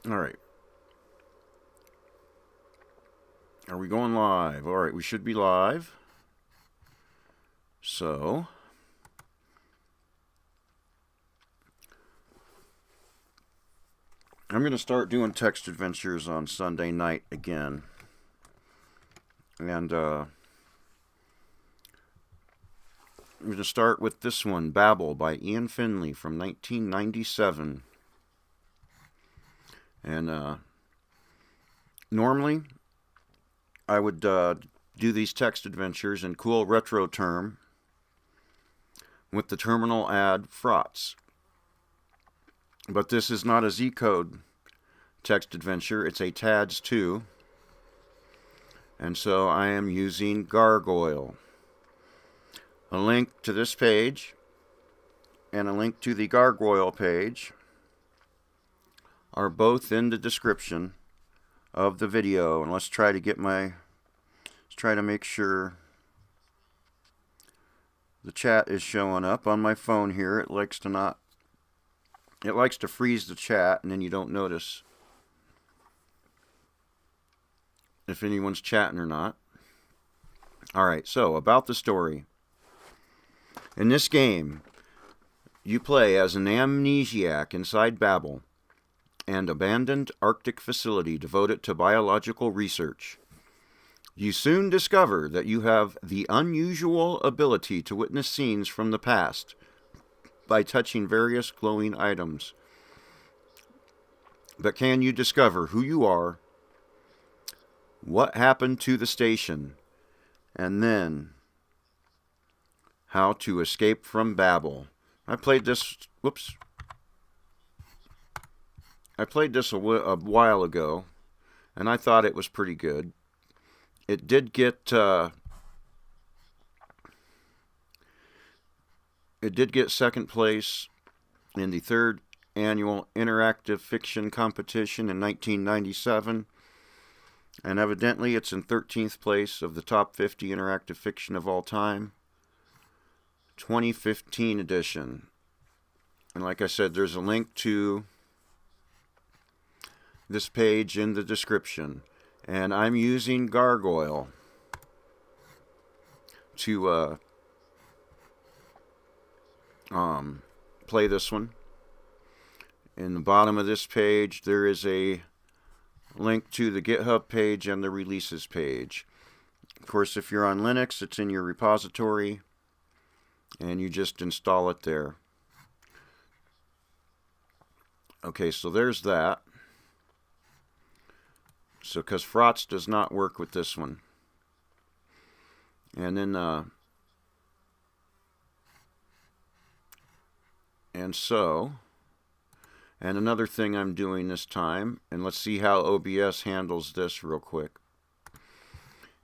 All right. Are we going live? All right, we should be live. So, I'm going to start doing text adventures on Sunday night again. And I'm going to start with this one, Babel by Ian Finley from 1997. And normally, I would do these text adventures in cool retro term with the terminal ad frauds. But this is not a Z code text adventure, it's a TADS 2. And so I am using Gargoyle. A link to this page and a link to the Gargoyle page are both in the description of the video. And let's try to make sure the chat is showing up on my phone here. It likes to freeze the chat and then you don't notice if anyone's chatting or not. Alright, so about the story. In this game, you play as an amnesiac inside Babel, an abandoned Arctic facility devoted to biological research. You soon discover that you have the unusual ability to witness scenes from the past by touching various glowing items. But can you discover who you are, what happened to the station, and then how to escape from Babel? I played this a while ago, and I thought it was pretty good. It did get second place in the third annual interactive fiction competition in 1997, and evidently it's in 13th place of the top 50 interactive fiction of all time, 2015 edition. And like I said, there's a link to this page in the description. And I'm using Gargoyle to play this one. In the bottom of this page, there is a link to the GitHub page and the releases page. Of course, if you're on Linux, it's in your repository, and you just install it there. Okay, so there's that. So, because Frotz does not work with this one. And then, and another thing I'm doing this time, and let's see how OBS handles this real quick,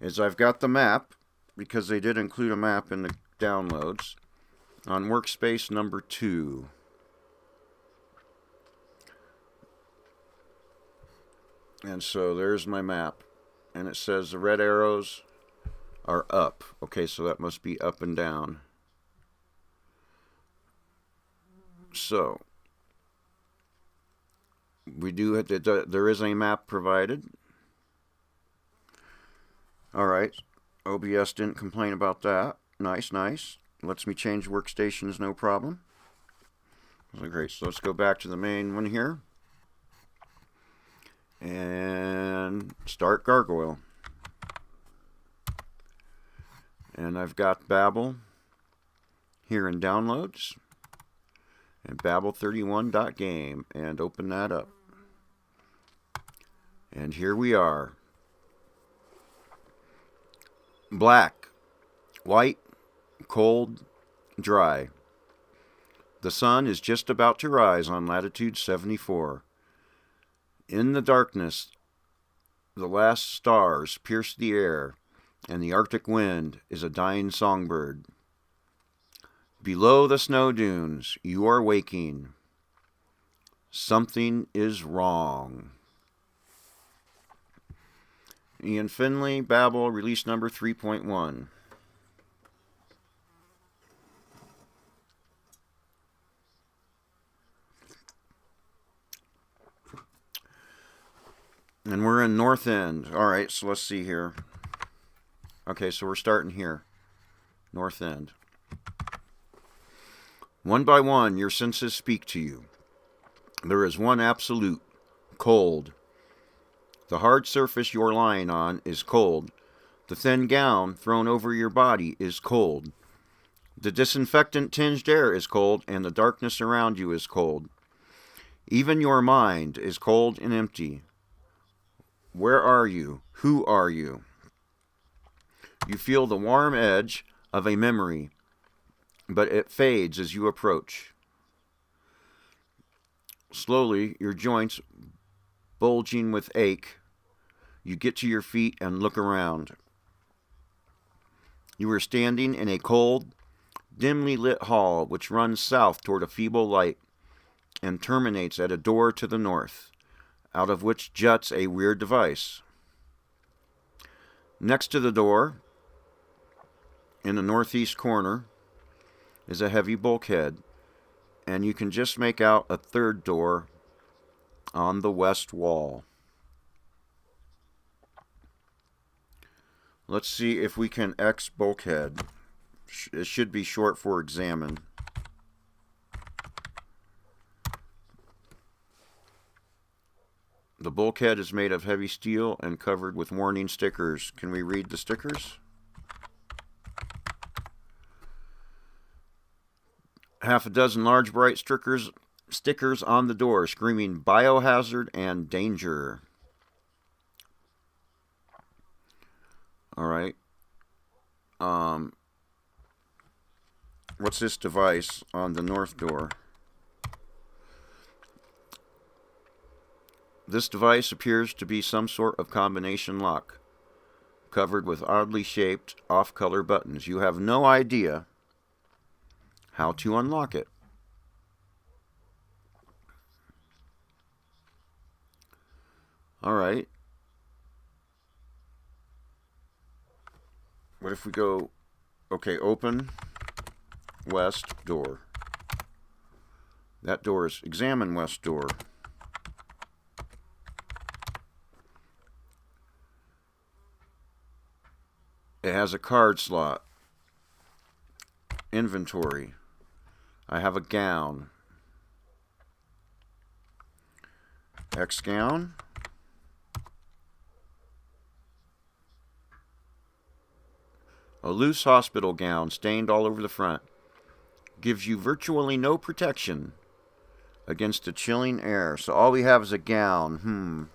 is I've got the map, because they did include a map in the downloads, on workspace number 2. And so there's my map, and it says the red arrows are up. Okay, so that must be up and down. So there is a map provided. Alright, OBS didn't complain about that. Nice. Lets me change workstations, no problem. Great, so let's go back to the main one here. And start Gargoyle. And I've got Babel here in downloads. And Babel31.game. And open that up. And here we are. Black, white, cold, dry. The sun is just about to rise on latitude 74. In the darkness, the last stars pierce the air, and the Arctic wind is a dying songbird. Below the snow dunes, you are waking. Something is wrong. Ian Finley, Babel, release number 3.1. And we're in North End. All right, so let's see here. Okay, so we're starting here. North End. One by one, your senses speak to you. There is one absolute, cold. The hard surface you're lying on is cold. The thin gown thrown over your body is cold. The disinfectant-tinged air is cold, and the darkness around you is cold. Even your mind is cold and empty. Where are you? Who are you? You feel the warm edge of a memory, but it fades as you approach. Slowly, your joints bulging with ache, you get to your feet and look around. You are standing in a cold, dimly lit hall which runs south toward a feeble light and terminates at a door to the north, out of which juts a weird device. Next to the door, in the northeast corner, is a heavy bulkhead, and you can just make out a third door on the west wall. Let's see if we can X bulkhead. It should be short for examine. The bulkhead is made of heavy steel and covered with warning stickers. Can we read the stickers? Half a dozen large bright stickers on the door screaming biohazard and danger. All right. What's this device on the north door? This device appears to be some sort of combination lock, covered with oddly shaped, off-color buttons. You have no idea how to unlock it. All right. What if we go, okay, open west door. That door is examine west door. It has a card slot. Inventory. I have a gown. X gown. A loose hospital gown stained all over the front. Gives you virtually no protection against the chilling air. So all we have is a gown.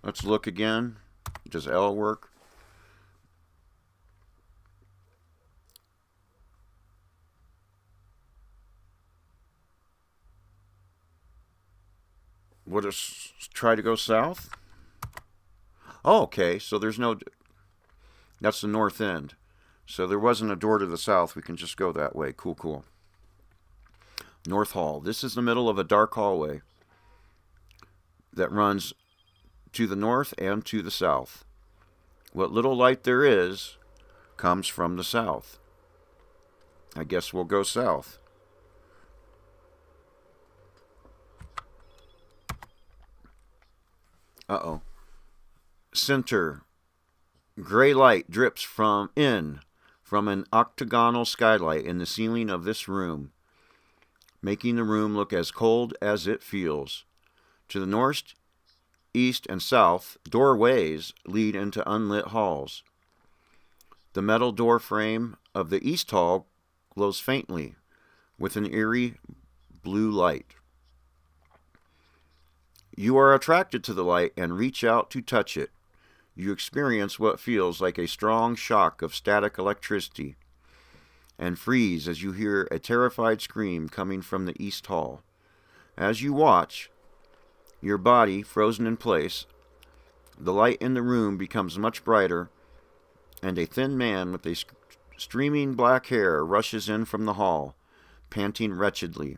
Let's look again. Does L work? Would it try to go south? Oh, okay. So there's no... That's the north end. So there wasn't a door to the south. We can just go that way. Cool, cool. North Hall. This is the middle of a dark hallway that runs to the north and to the south. What little light there is comes from the south. I guess we'll go south. Uh-oh. Center. Gray light drips from an octagonal skylight in the ceiling of this room, making the room look as cold as it feels. To the north, east, and south, doorways lead into unlit halls. The metal door frame of the east hall glows faintly with an eerie blue light. You are attracted to the light and reach out to touch it. You experience what feels like a strong shock of static electricity and freeze as you hear a terrified scream coming from the east hall. As you watch, your body frozen in place, the light in the room becomes much brighter, and a thin man with a streaming black hair rushes in from the hall, panting wretchedly.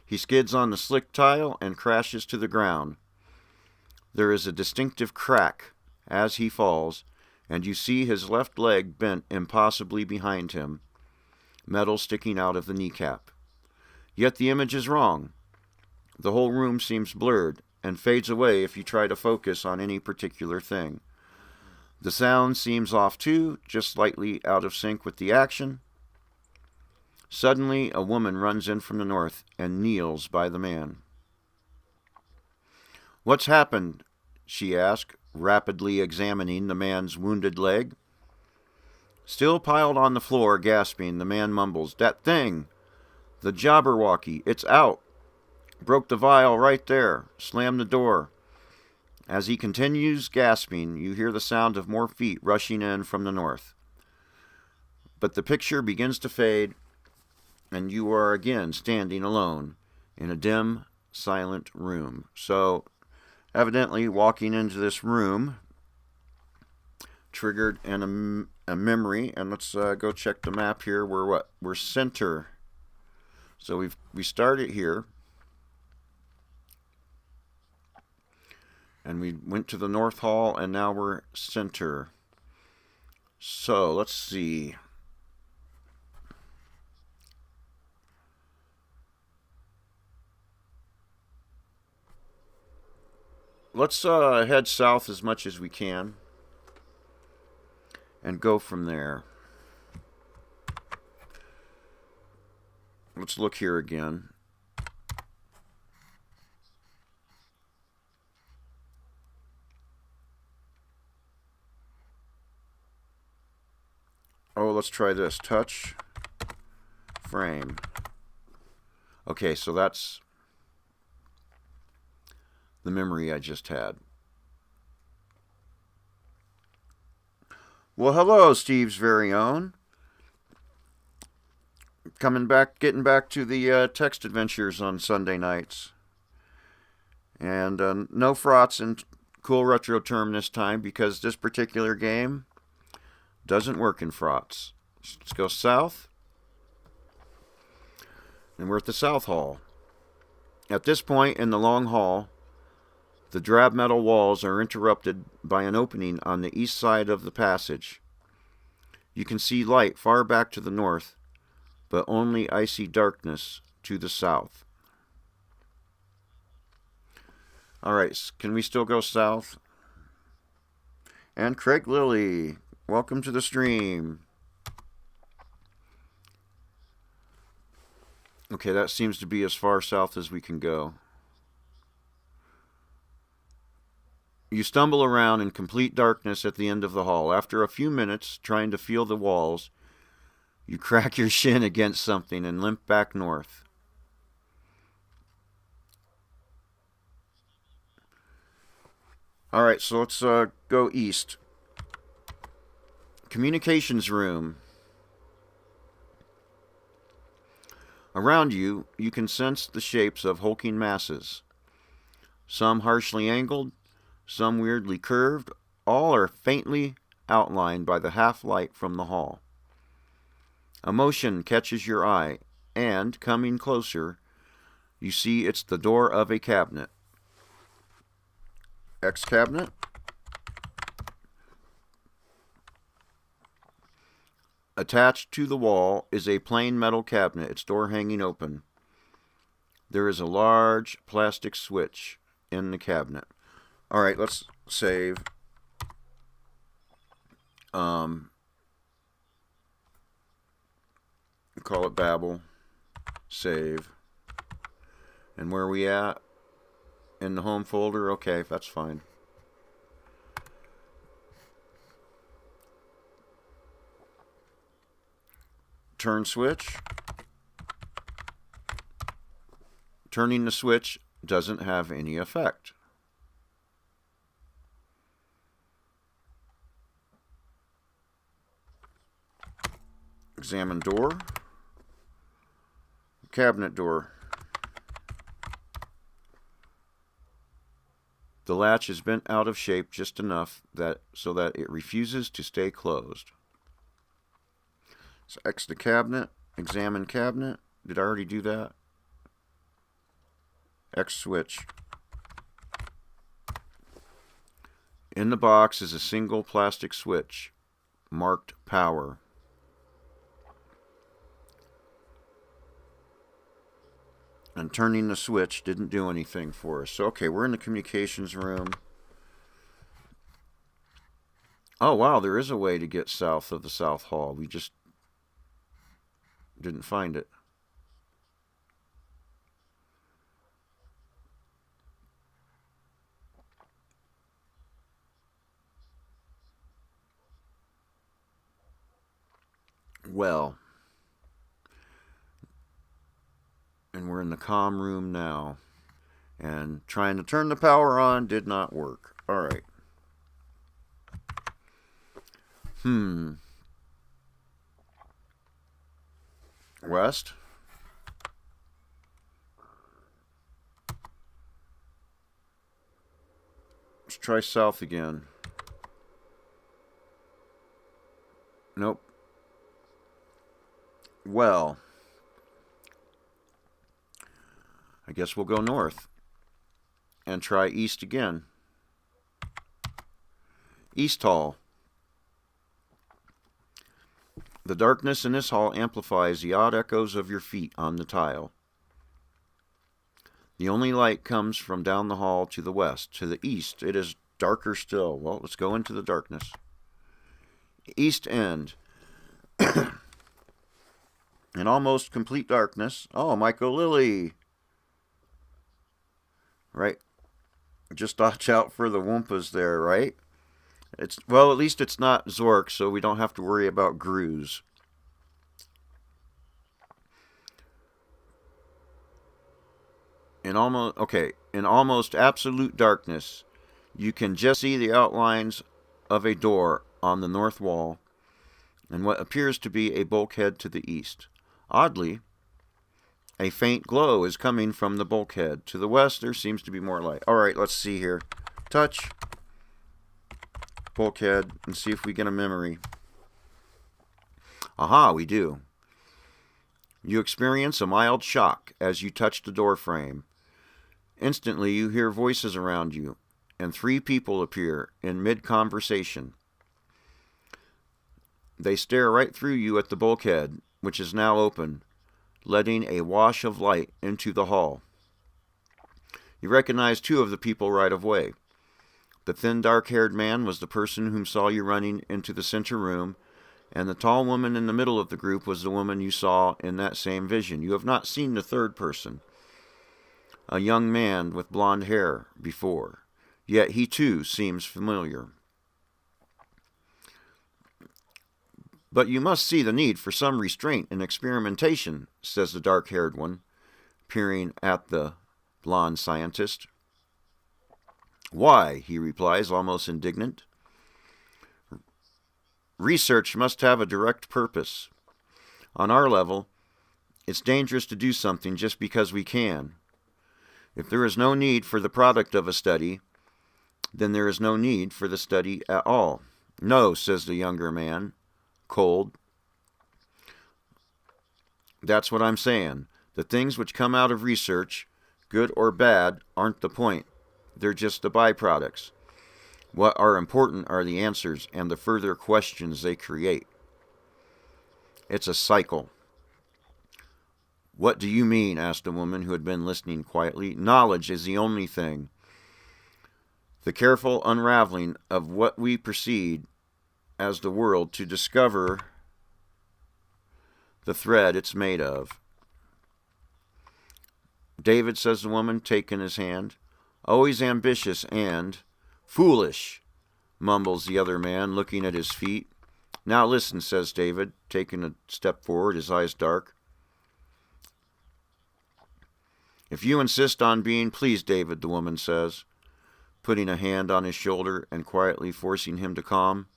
He skids on the slick tile and crashes to the ground. There is a distinctive crack as he falls, and you see his left leg bent impossibly behind him, metal sticking out of the kneecap. Yet the image is wrong. The whole room seems blurred and fades away if you try to focus on any particular thing. The sound seems off too, just slightly out of sync with the action. Suddenly, a woman runs in from the north and kneels by the man. "What's happened?" she asked, rapidly examining the man's wounded leg. Still piled on the floor, gasping, the man mumbles, "That thing! The Jabberwocky! It's out! Broke the vial right there! Slammed the door!" As he continues gasping, you hear the sound of more feet rushing in from the north. But the picture begins to fade, and you are again standing alone in a dim, silent room. So, evidently, walking into this room triggered a memory. And let's go check the map here. We're center. So we started here. And we went to the North Hall, and now we're center. So, let's see. Let's head south as much as we can and go from there. Let's look here again. Oh, let's try this. Touch, frame. Okay, so that's the memory I just had. Well, hello, Steve's very own. Getting back to the text adventures on Sunday nights. And no frauds in Cool Retro Term this time, because this particular game doesn't work in frauds. Let's go south. And we're at the South Hall. At this point in the long hall, the drab metal walls are interrupted by an opening on the east side of the passage. You can see light far back to the north, but only icy darkness to the south. Alright, can we still go south? And Craig Lilly, welcome to the stream. Okay, that seems to be as far south as we can go. You stumble around in complete darkness at the end of the hall. After a few minutes trying to feel the walls, you crack your shin against something and limp back north. Alright, so let's go east. Communications room. Around you, you can sense the shapes of hulking masses. Some harshly angled, some weirdly curved, all are faintly outlined by the half-light from the hall. A motion catches your eye, and, coming closer, you see it's the door of a cabinet. X cabinet. Attached to the wall is a plain metal cabinet, its door hanging open. There is a large plastic switch in the cabinet. Alright, let's save. Call it Babel. Save. And where are we at? In the home folder? Okay, that's fine. Turn switch. Turning the switch doesn't have any effect. Examine door. Cabinet door. The latch is bent out of shape just enough so that it refuses to stay closed. So X the cabinet, examine cabinet. Did I already do that? X switch. In the box is a single plastic switch marked power. And turning the switch didn't do anything for us. So, okay, we're in the communications room. Oh, wow, there is a way to get south of the South Hall. We just didn't find it. Well, and we're in the comm room now. And trying to turn the power on did not work. All right. West. Let's try south again. Nope. Well, I guess we'll go north and try east again. East Hall. The darkness in this hall amplifies the odd echoes of your feet on the tile. The only light comes from down the hall to the west. To the east, it is darker still. Well, let's go into the darkness. East end. In almost complete darkness. Oh, Michael Lilly. Right. Just watch out for the Woompas there, right? Well, at least it's not Zork, so we don't have to worry about Grooze. In almost absolute darkness, you can just see the outlines of a door on the north wall and what appears to be a bulkhead to the east. Oddly, a faint glow is coming from the bulkhead. To the west, there seems to be more light. All right, let's see here. Touch bulkhead and see if we get a memory. Aha, we do. You experience a mild shock as you touch the door frame. Instantly, you hear voices around you, and 3 people appear in mid-conversation. They stare right through you at the bulkhead, which is now open, letting a wash of light into the hall. You recognize 2 of the people right away. The thin, dark-haired man was the person whom saw you running into the center room, and the tall woman in the middle of the group was the woman you saw in that same vision. You have not seen the third person, a young man with blonde hair, before, yet he too seems familiar. But you must see the need for some restraint and experimentation, says the dark-haired one, peering at the blonde scientist. Why? He replies, almost indignant. Research must have a direct purpose. On our level, it's dangerous to do something just because we can. If there is no need for the product of a study, then there is no need for the study at all. No, says the younger man, cold. That's what I'm saying. The things which come out of research, good or bad, aren't the point. They're just the byproducts. What are important are the answers and the further questions they create. It's a cycle. What do you mean? Asked a woman who had been listening quietly. Knowledge is the only thing. The careful unraveling of what we perceive as the world to discover the thread it's made of. David, says the woman, taking his hand, always ambitious and foolish, mumbles the other man, looking at his feet. Now listen, says David, taking a step forward, his eyes dark. If you insist on being pleased, David, the woman says, putting a hand on his shoulder and quietly forcing him to calm.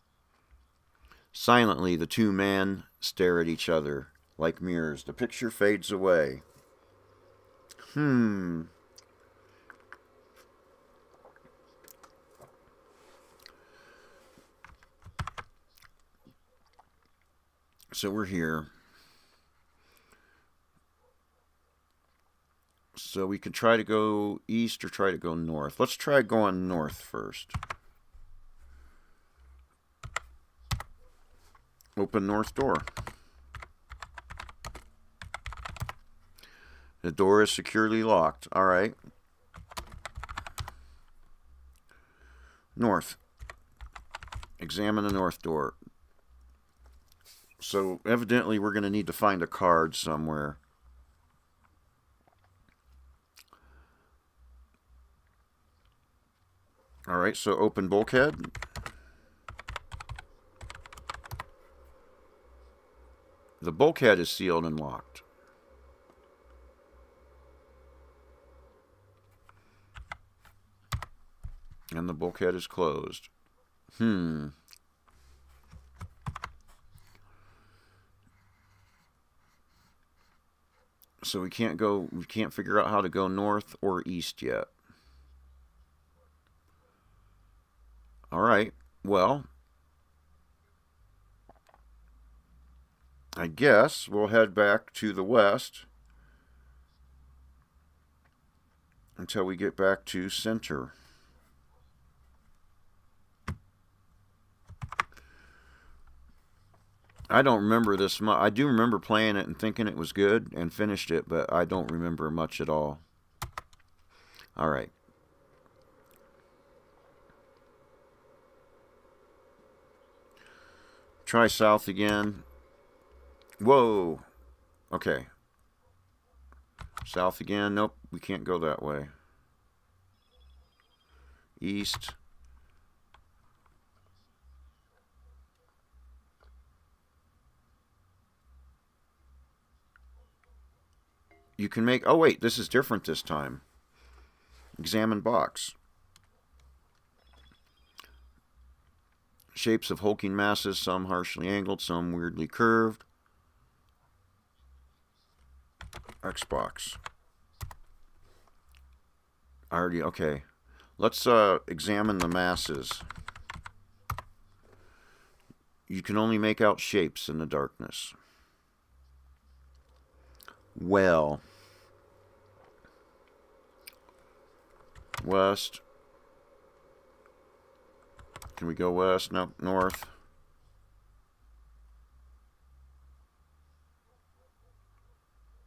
Silently, the 2 men stare at each other like mirrors. The picture fades away. So we're here. So we could try to go east or try to go north. Let's try going north first. Open north door. The door is securely locked. All right. North. Examine the north door. So evidently we're going to need to find a card somewhere. All right, so open bulkhead. The bulkhead is sealed and locked. And the bulkhead is closed. So we can't figure out how to go north or east yet. All right, well, I guess we'll head back to the west until we get back to center. I don't remember this much. I do remember playing it and thinking it was good and finished it, but I don't remember much at all. All right. Try south again. Whoa. Okay. South again. Nope, we can't go that way. East. You can make... Oh, wait. This is different this time. Examine box. Shapes of hulking masses, some harshly angled, some weirdly curved. Xbox. Already, okay. Let's examine the masses. You can only make out shapes in the darkness. Well. West. Can we go west? No, north.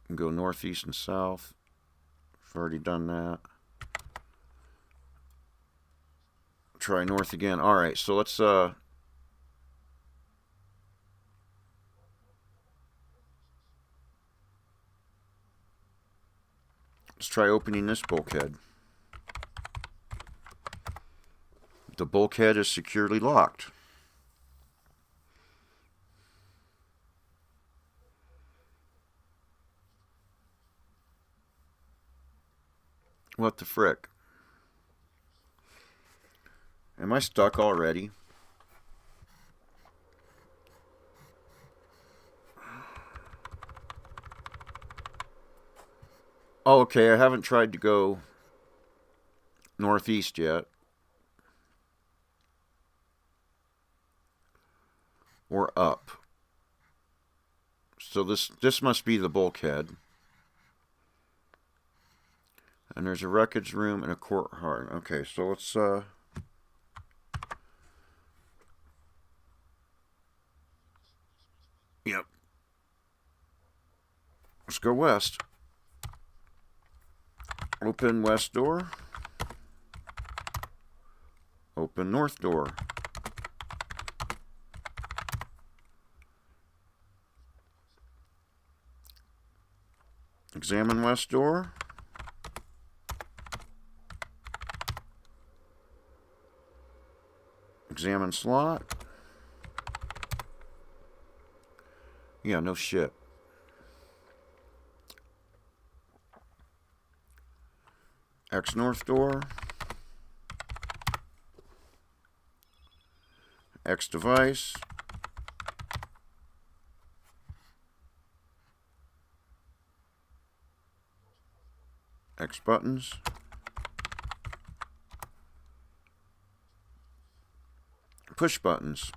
And go northeast and south. I've already done that. Try north again. All right, so let's try opening this bulkhead. The bulkhead is securely locked. What the frick? Am I stuck already? Oh, okay, I haven't tried to go northeast yet. Or up. So this must be the bulkhead. And there's a wreckage room and a courtyard. Okay, so let's Yep. Let's go west. Open west door. Open north door. Examine west door. Examine slot. Yeah, no shit. X north door. X device. X buttons. Push buttons.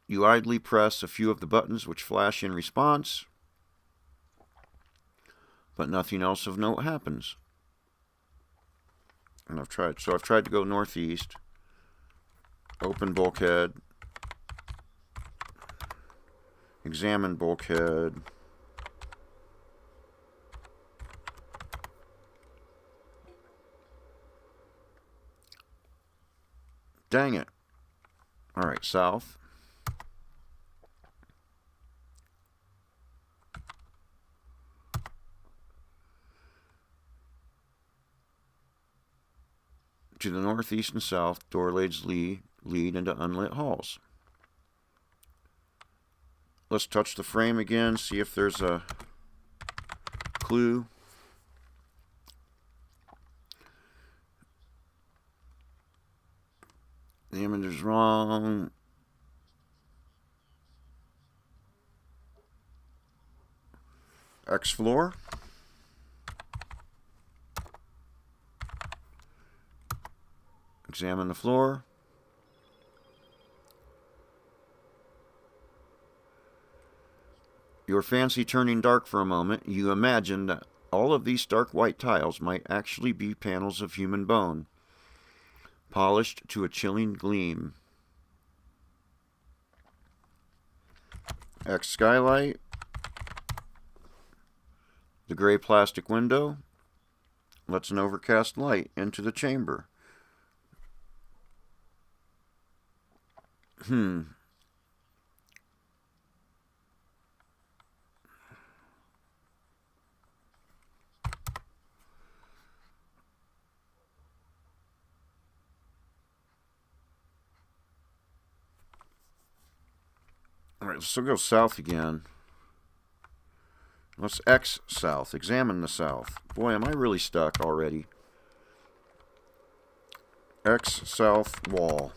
You idly press a few of the buttons which flash in response, but nothing else of note happens. And I've tried to go northeast. Open bulkhead. Examine bulkhead. Dang it. All right, south. To the northeast and south, door leads lead into unlit halls. Let's touch the frame again, see if there's a clue. The image is wrong. X floor. Examine the floor. Your fancy turning dark for a moment, you imagine that all of these stark white tiles might actually be panels of human bone, polished to a chilling gleam. X skylight. The gray plastic window lets an overcast light into the chamber. Alright, so go south again. Let's X south. Examine the south. Boy, am I really stuck already. X south wall.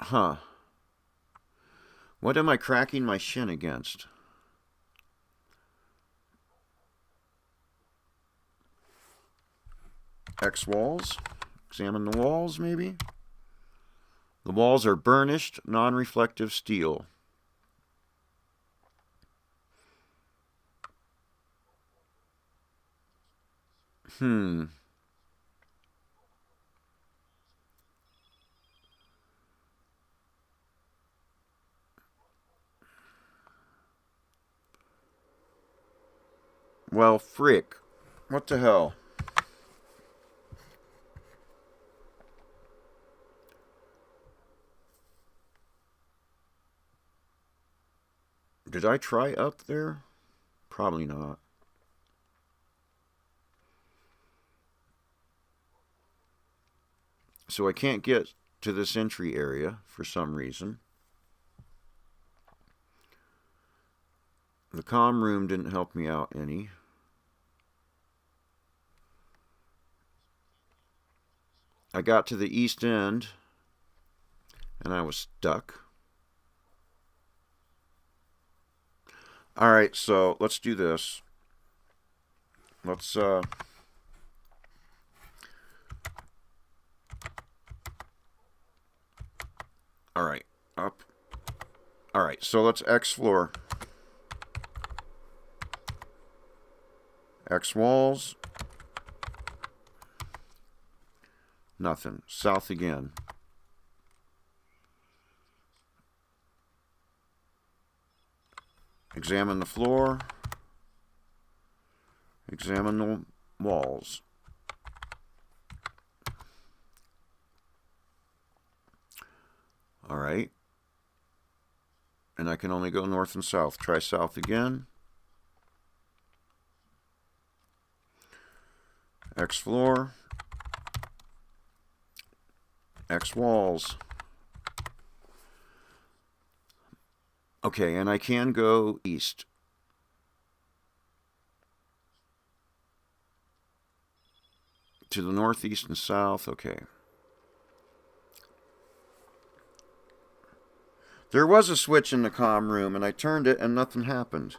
Huh. What am I cracking my shin against? X walls. Examine the walls, maybe. The walls are burnished, non-reflective steel. Well, frick. What the hell? Did I try up there? Probably not. So I can't get to this entry area for some reason. The comm room didn't help me out any. I got to the east end and I was stuck. Alright, so let's do this. Let's alright, up. Alright, so let's X floor. X walls. Nothing. South again. Examine the floor. Examine the walls. Alright. And I can only go north and south. Try south again. X floor. X walls. Okay, and I can go east. To the northeast and south, okay. There was a switch in the comm room, and I turned it, and nothing happened.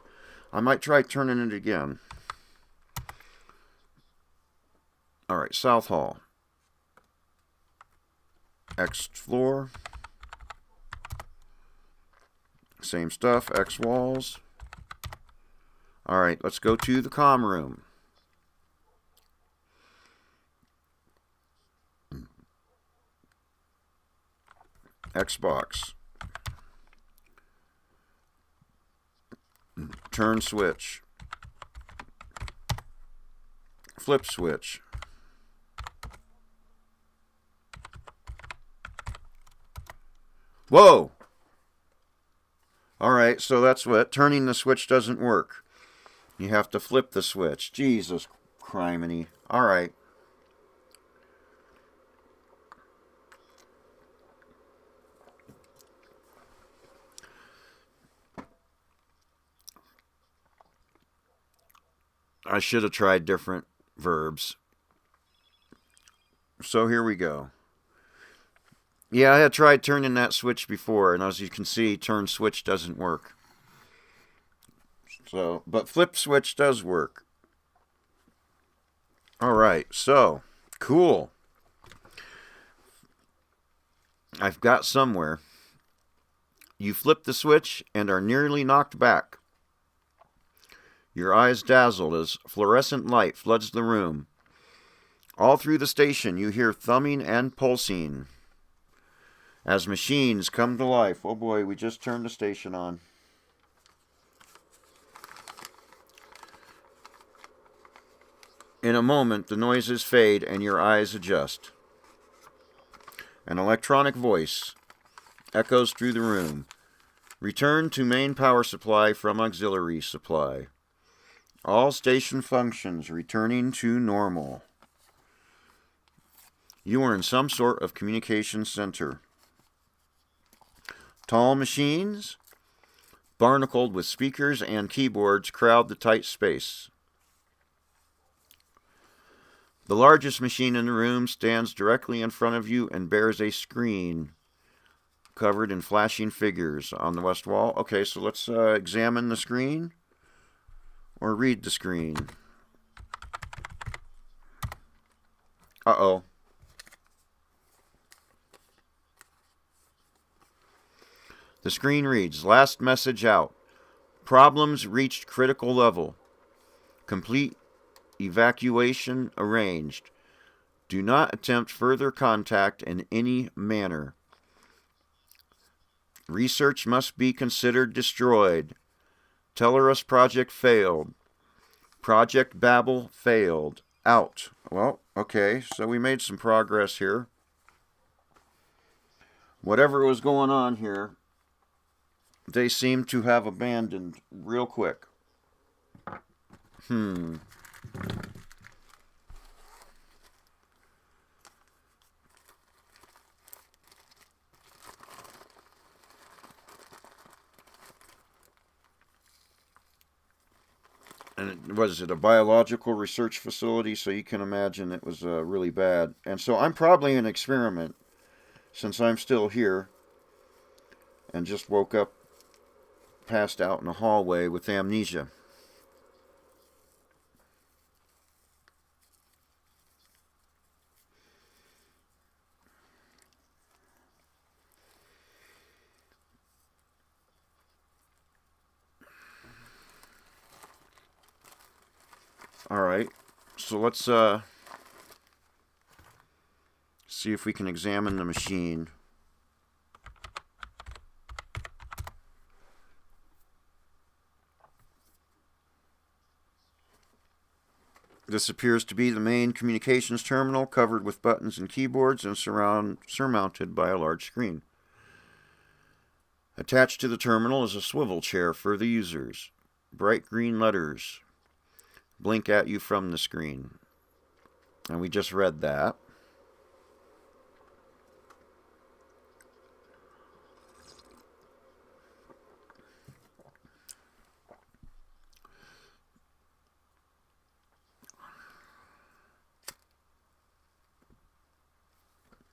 I might try turning it again. Alright, South Hall. X floor. Same stuff, X walls. Alright, let's go to the comm room. Xbox. Turn switch. Flip switch. Whoa! Alright, so that's what turning the switch doesn't work. You have to flip the switch. Jesus criminy. Alright. I should have tried different verbs. So here we go. Yeah, I had tried turning that switch before, and as you can see, turn switch doesn't work. So, but flip switch does work. Alright, so, cool. I've got somewhere. You flip the switch and are nearly knocked back. Your eyes dazzled as fluorescent light floods the room. All through the station you hear thumbing and pulsing as machines come to life. Oh boy, we just turned the station on. In a moment, the noises fade and your eyes adjust. An electronic voice echoes through the room. Return to main power supply from auxiliary supply. All station functions returning to normal. You are in some sort of communication center. Tall machines, barnacled with speakers and keyboards, crowd the tight space. The largest machine in the room stands directly in front of you and bears a screen covered in flashing figures on the west wall. Okay, so let's examine the screen or read the screen. Uh-oh. The screen reads, last message out. Problems reached critical level. Complete evacuation arranged. Do not attempt further contact in any manner. Research must be considered destroyed. Tellerus project failed. Project Babel failed. Out. Well, okay, so we made some progress here. Whatever was going on here, they seem to have abandoned real quick. And was it a biological research facility? So you can imagine it was really bad. And so I'm probably an experiment since I'm still here and just woke up, passed out in a hallway with amnesia. Alright, so let's see if we can examine the machine. This appears to be the main communications terminal, covered with buttons and keyboards and surmounted by a large screen. Attached to the terminal is a swivel chair for the users. Bright green letters blink at you from the screen. And we just read that.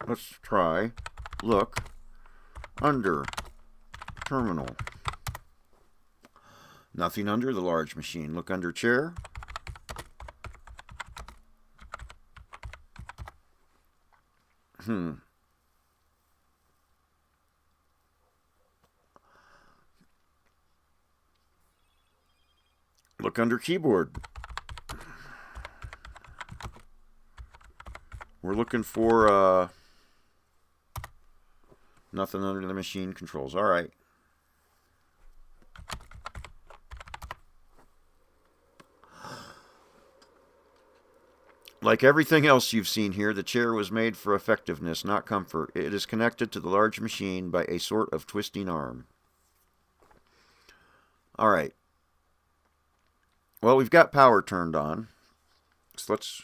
Let's try look under terminal. Nothing under the large machine. Look under chair. Look under keyboard. We're looking for nothing under the machine controls. All right. Like everything else you've seen here, the chair was made for effectiveness, not comfort. It is connected to the large machine by a sort of twisting arm. All right. Well, we've got power turned on. So let's...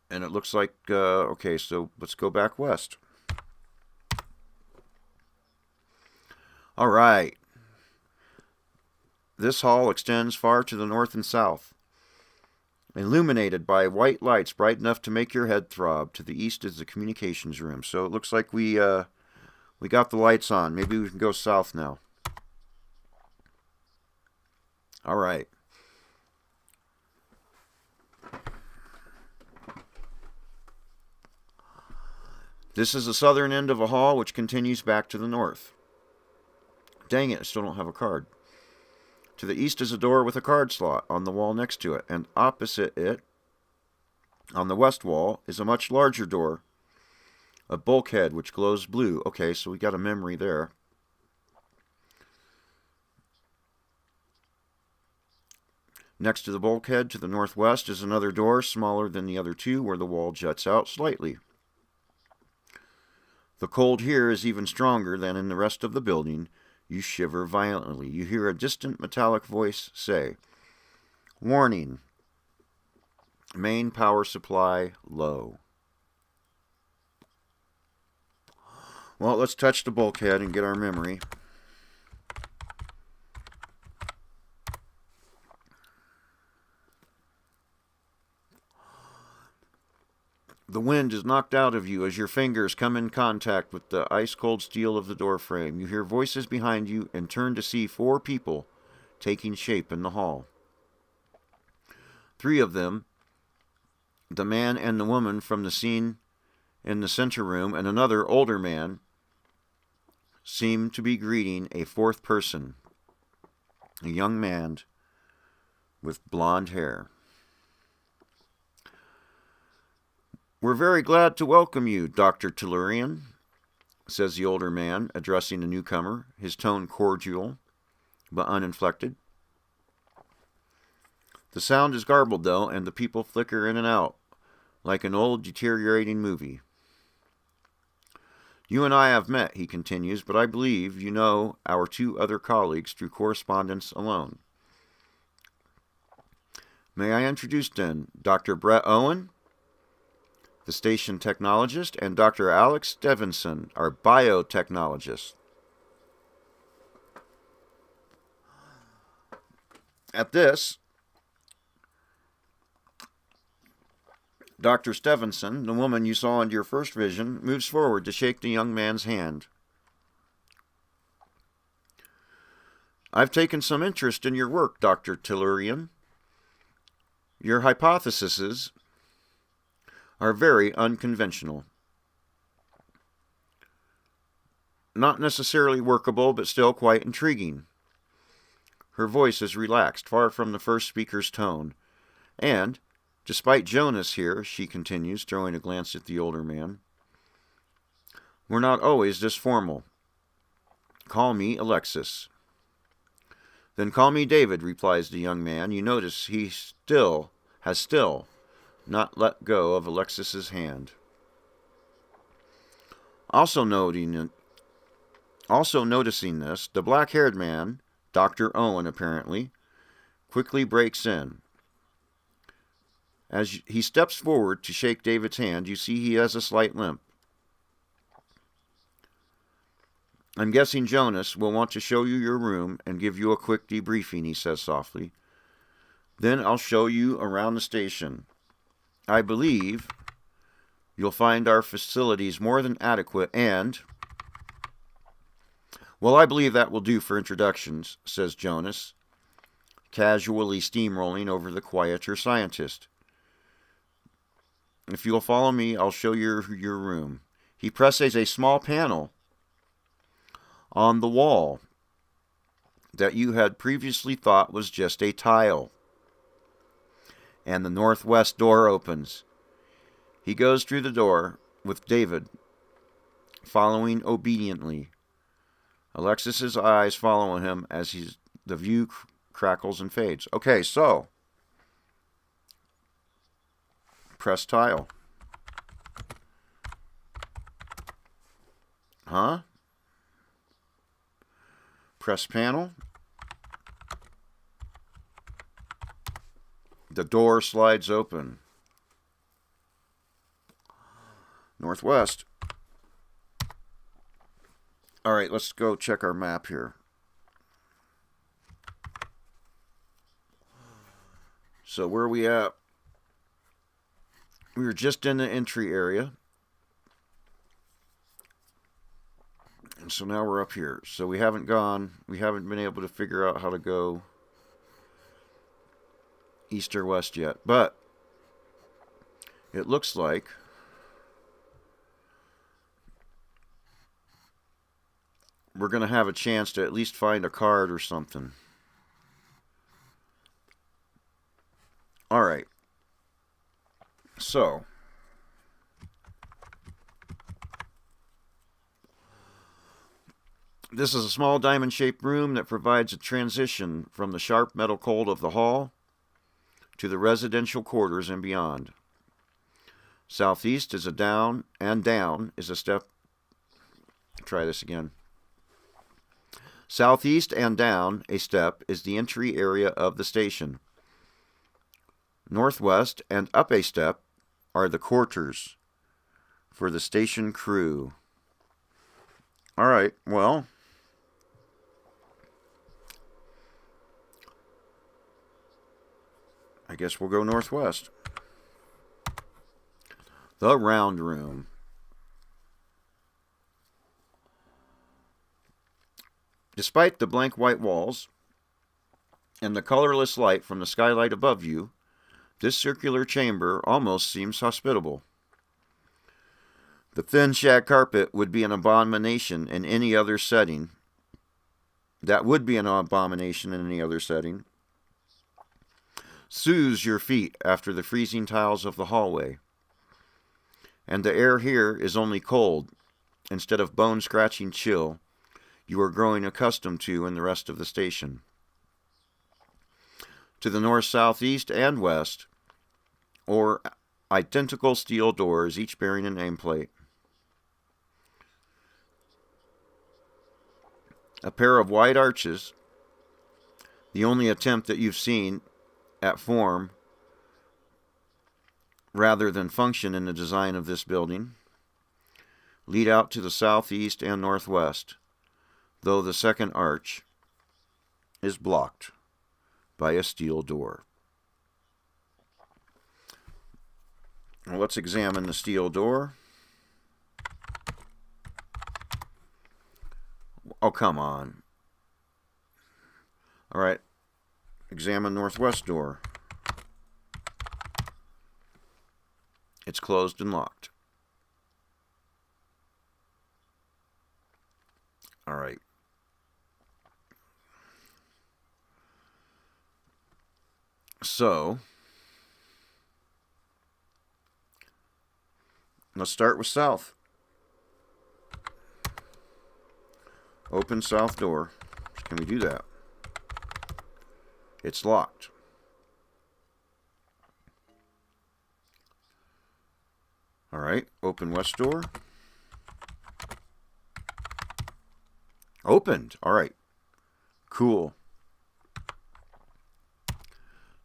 And it looks like, okay, so let's go back west. All right. This hall extends far to the north and south, illuminated by white lights bright enough to make your head throb. To the east is the communications room. So it looks like we got the lights on. Maybe we can go south now. All right. This is the southern end of a hall which continues back to the north. Dang it, I still don't have a card. To the east is a door with a card slot on the wall next to it, and opposite it, on the west wall, is a much larger door, a bulkhead which glows blue. Okay, so we got a memory there. Next to the bulkhead to the northwest is another door, smaller than the other two, where the wall juts out slightly. The cold here is even stronger than in the rest of the building. You shiver violently. You hear a distant metallic voice say, "Warning. Main power supply low." Well, let's touch the bulkhead and get our memory. The wind is knocked out of you as your fingers come in contact with the ice-cold steel of the doorframe. You hear voices behind you and turn to see 4 people taking shape in the hall. 3 of them, the man and the woman from the scene in the center room, and another older man, seem to be greeting a 4th person, a young man with blonde hair. "We're very glad to welcome you, Dr. Tellurian," says the older man, addressing the newcomer, his tone cordial but uninflected. The sound is garbled, though, and the people flicker in and out, like an old deteriorating movie. "You and I have met," he continues, "but I believe you know our 2 other colleagues through correspondence alone. May I introduce then Dr. Brett Owen, the station technologist, and Dr. Alex Stevenson, our biotechnologist." At this, Dr. Stevenson, the woman you saw in your first vision, moves forward to shake the young man's hand. "I've taken some interest in your work, Dr. Tellurian. Your hypotheses are very unconventional. Not necessarily workable, but still quite intriguing." Her voice is relaxed, far from the first speaker's tone. "And, despite Jonas here," she continues, throwing a glance at the older man, "we're not always this formal. Call me Alexis." "Then call me David," replies the young man. You notice he has still not let go of Alexis's hand. Also noticing this, the black-haired man, Dr. Owen apparently, quickly breaks in. As he steps forward to shake David's hand, you see he has a slight limp. "I'm guessing Jonas will want to show you your room and give you a quick debriefing," he says softly. "Then I'll show you around the station. I believe you'll find our facilities more than adequate and..." "Well, I believe that will do for introductions," says Jonas, casually steamrolling over the quieter scientist. "If you'll follow me, I'll show you your room." He presses a small panel on the wall that you had previously thought was just a tile. And the northwest door opens. He goes through the door with David, following obediently. Alexis's eyes follow him as the view crackles and fades. Okay, so press tile. Huh? Press panel. The door slides open. Northwest. All right, let's go check our map here. So where are we at? We were just in the entry area. And so now we're up here. So we haven't been able to figure out how to go east or west yet. But it looks like we're going to have a chance to at least find a card or something. All right. So this is a small diamond-shaped room that provides a transition from the sharp metal cold of the hall to the residential quarters and beyond. Southeast is a down, and down is a step. Try this again. Southeast and down a step is the entry area of the station. Northwest and up a step are the quarters for the station crew. All right, well, I guess we'll go northwest. The round room. Despite the blank white walls and the colorless light from the skylight above you, this circular chamber almost seems hospitable. The thin shag carpet would be an abomination in any other setting. That would be an abomination in any other setting. Soothes your feet after the freezing tiles of the hallway. And the air here is only cold, instead of bone-scratching chill you are growing accustomed to in the rest of the station. To the north, southeast, and west, or identical steel doors, each bearing a nameplate. A pair of wide arches, the only attempt that you've seen at form rather than function in the design of this building, lead out to the southeast and northwest, though the second arch is blocked by a steel door. Now let's examine the steel door. Oh, come on. All right. Examine northwest door. It's closed and locked. All right. So, let's start with south. Open south door. Can we do that? It's locked. All right, open west door. Opened. All right. Cool.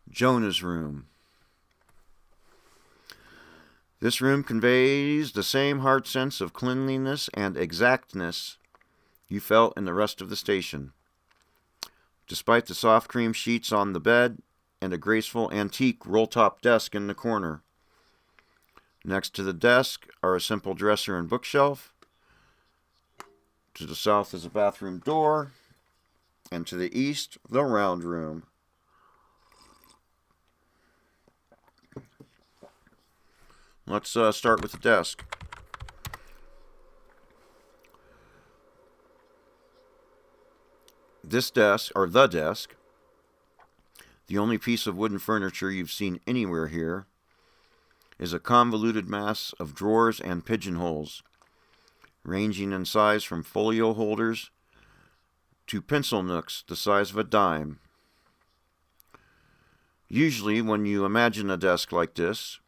Jonah's room. This room conveys the same hard sense of cleanliness and exactness you felt in the rest of the station. Despite the soft cream sheets on the bed and a graceful antique roll-top desk in the corner. Next to the desk are a simple dresser and bookshelf. To the south is a bathroom door. And to the east, the round room. Let's start with the desk. This desk, or the desk, the only piece of wooden furniture you've seen anywhere here, is a convoluted mass of drawers and pigeonholes, ranging in size from folio holders to pencil nooks the size of a dime. Usually, when you imagine a desk like this,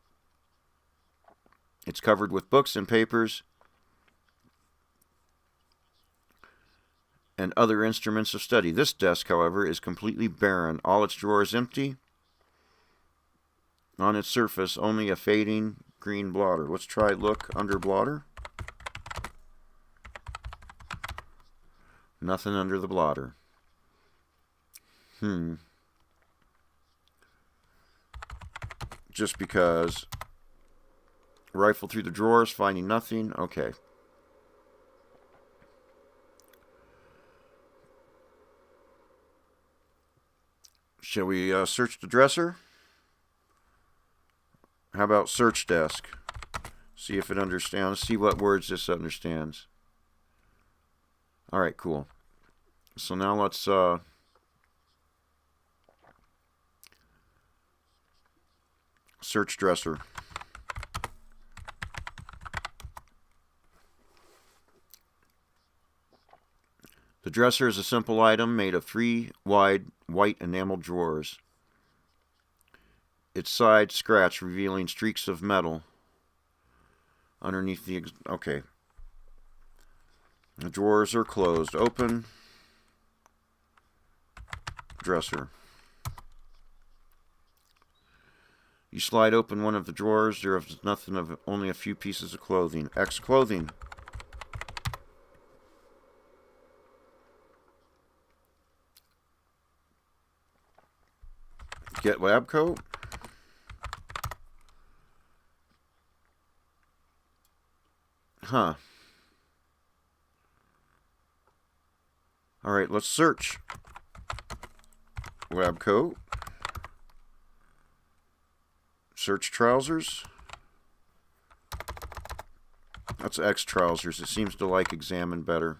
it's covered with books and papers and other instruments of study. This desk, however, is completely barren, all its drawers empty. On its surface, only a fading green blotter. Let's try look under blotter. Nothing under the blotter. Just because. Rifle through the drawers, finding nothing. Okay. Shall we search the dresser? How about search desk? See if it understands. See what words this understands. All right, cool. So now let's search dresser. The dresser is a simple item made of 3 wide white enameled drawers. Its sides scratched, revealing streaks of metal underneath the... Okay. The drawers are closed. Open. Dresser. You slide open one of the drawers. There is nothing of only a few pieces of clothing. X clothing. Get lab coat. Huh. All right, let's search. Lab coat. Search trousers. That's X trousers. It seems to like examine better.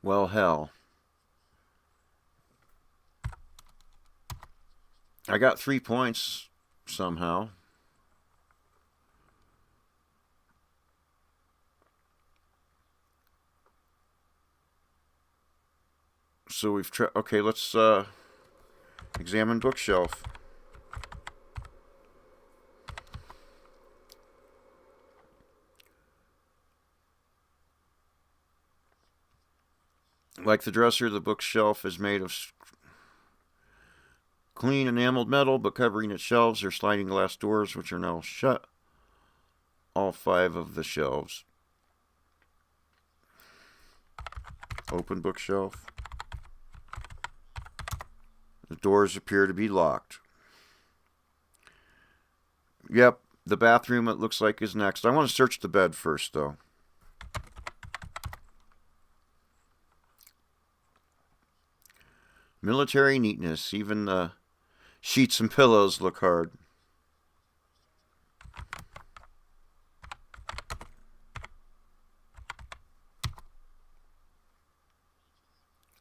Well, hell. I got 3 points somehow. So we've tried. Okay, let's examine bookshelf. Like the dresser, the bookshelf is made of clean enameled metal, but covering its shelves are sliding glass doors, which are now shut. All 5 of the shelves. Open bookshelf. The doors appear to be locked. Yep, the bathroom, it looks like, is next. I want to search the bed first, though. Military neatness. Even the sheets and pillows look hard.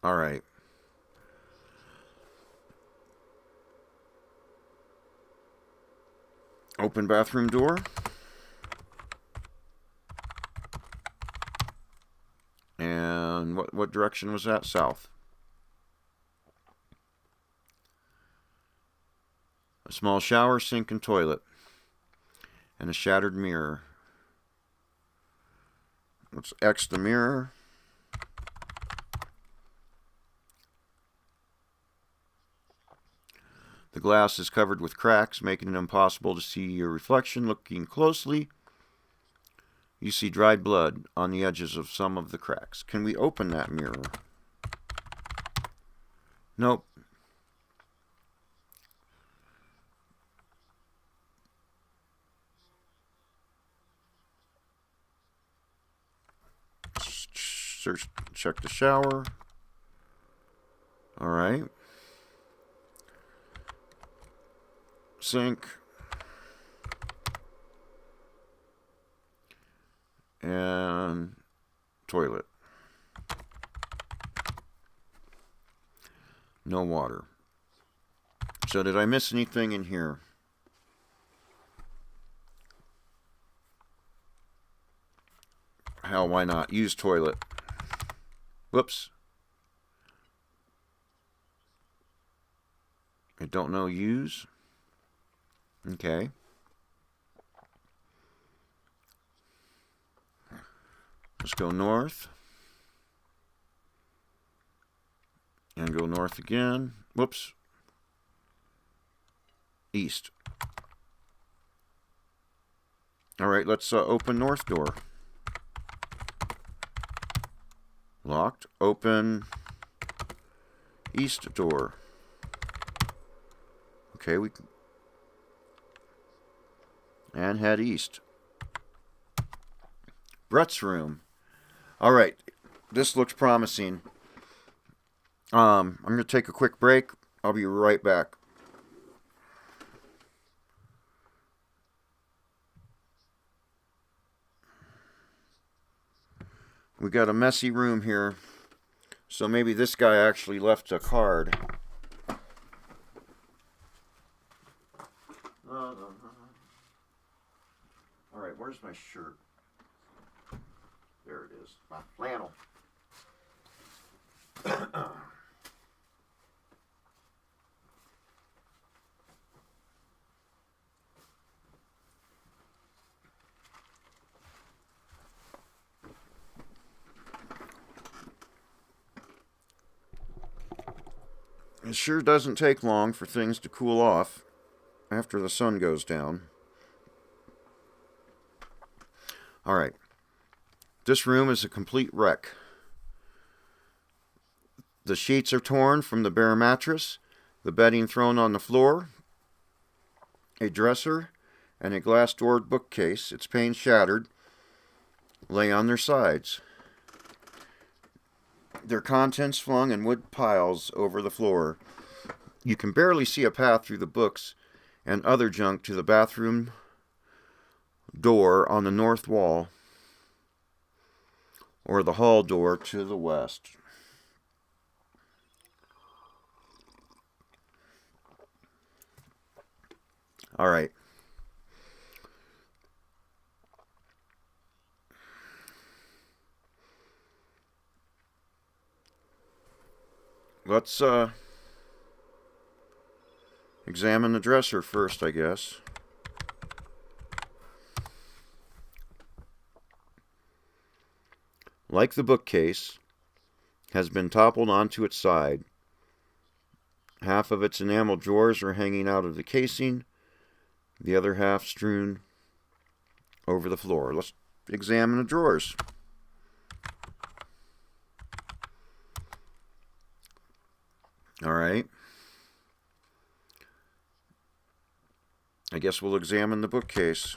All right. Open bathroom door. And what direction was that? South. A small shower, sink, and toilet. And a shattered mirror. Let's X the mirror. The glass is covered with cracks, making it impossible to see your reflection. Looking closely, you see dried blood on the edges of some of the cracks. Can we open that mirror? Nope. Search, check the shower. All right. Sink. and toilet. No water. So did I miss anything in here? Hell, why not? Use toilet. Whoops. I don't know. Use. Okay. Let's go north. And go north again. Whoops. East. All right, let's open north door. Locked. Open east door. Okay, we can. And head east. Brett's room. All right, this looks promising. I'm going to take a quick break. I'll be right back. We got a messy room here, so maybe this guy actually left a card. All right, where's my shirt? There it is, my flannel. It sure doesn't take long for things to cool off after the sun goes down. All right. This room is a complete wreck. The sheets are torn from the bare mattress, the bedding thrown on the floor, a dresser, and a glass-doored bookcase, its panes shattered, lay on their sides. Their contents flung in wood piles over the floor. You can barely see a path through the books and other junk to the bathroom door on the north wall or the hall door to the west. All right. Let's examine the dresser first, I guess. Like the bookcase, has been toppled onto its side. Half of its enamel drawers are hanging out of the casing, the other half strewn over the floor. Let's examine the drawers. All right. I guess we'll examine the bookcase.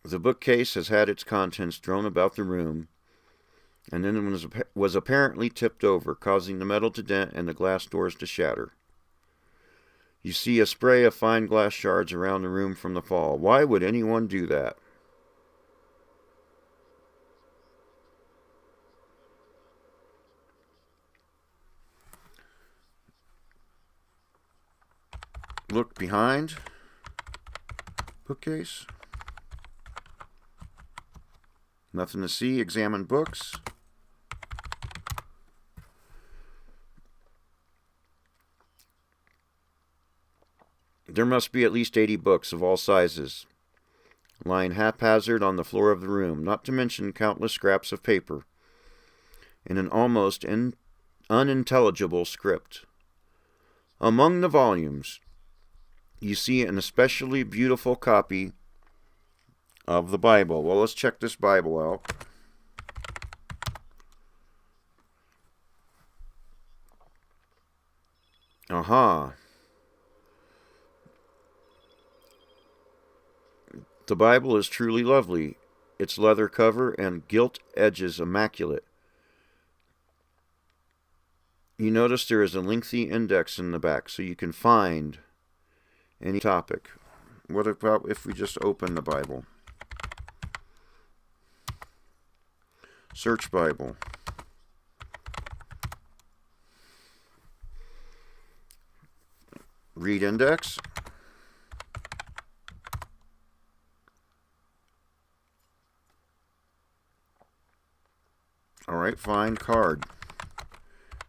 The bookcase has had its contents thrown about the room, and then it was apparently tipped over, causing the metal to dent and the glass doors to shatter. You see a spray of fine glass shards around the room from the fall. Why would anyone do that? Look behind bookcase. Nothing to see. Examine books. There must be at least 80 books of all sizes, lying haphazard on the floor of the room, not to mention countless scraps of paper, in an almost unintelligible script. Among the volumes, you see an especially beautiful copy of the Bible. Well, let's check this Bible out. Aha. The Bible is truly lovely, its leather cover and gilt edges immaculate. you notice there is a lengthy index in the back, so you can find any topic. What about if we just open the Bible? Search Bible. Read index. All right, find card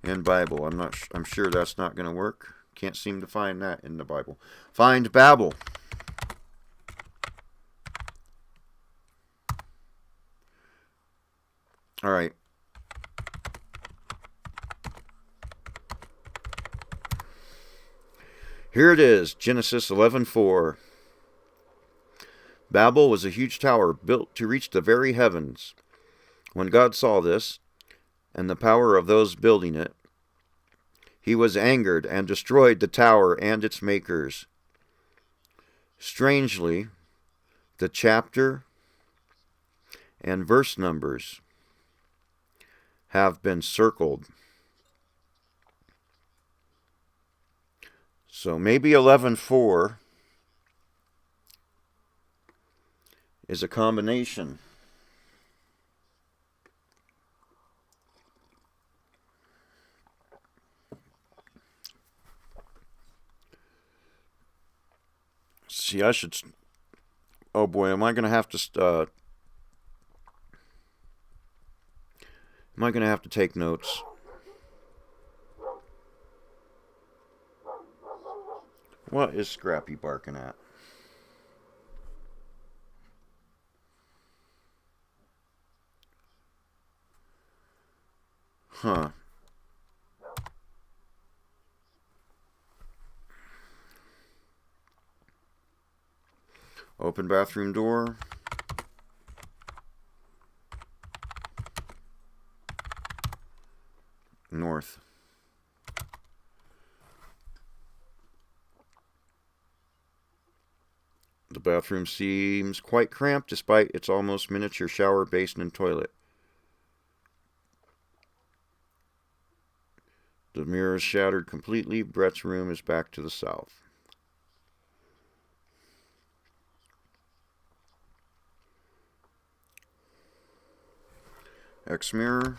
and Bible. I'm sure that's not going to work. Can't seem to find that in the Bible. Find Babel. All right. Here it is, Genesis 11:4. Babel was a huge tower built to reach the very heavens. When God saw this, and the power of those building it, he was angered and destroyed the tower and its makers. Strangely, the chapter and verse numbers have been circled. So maybe 11:4 is a combination. See, I should... Oh boy, am I going to have to... am I going to have to take notes? What is Scrappy barking at? Huh. Open bathroom door. North. The bathroom seems quite cramped despite its almost miniature shower, basin, and toilet. The mirror is shattered completely. Brett's room is back to the south. X mirror.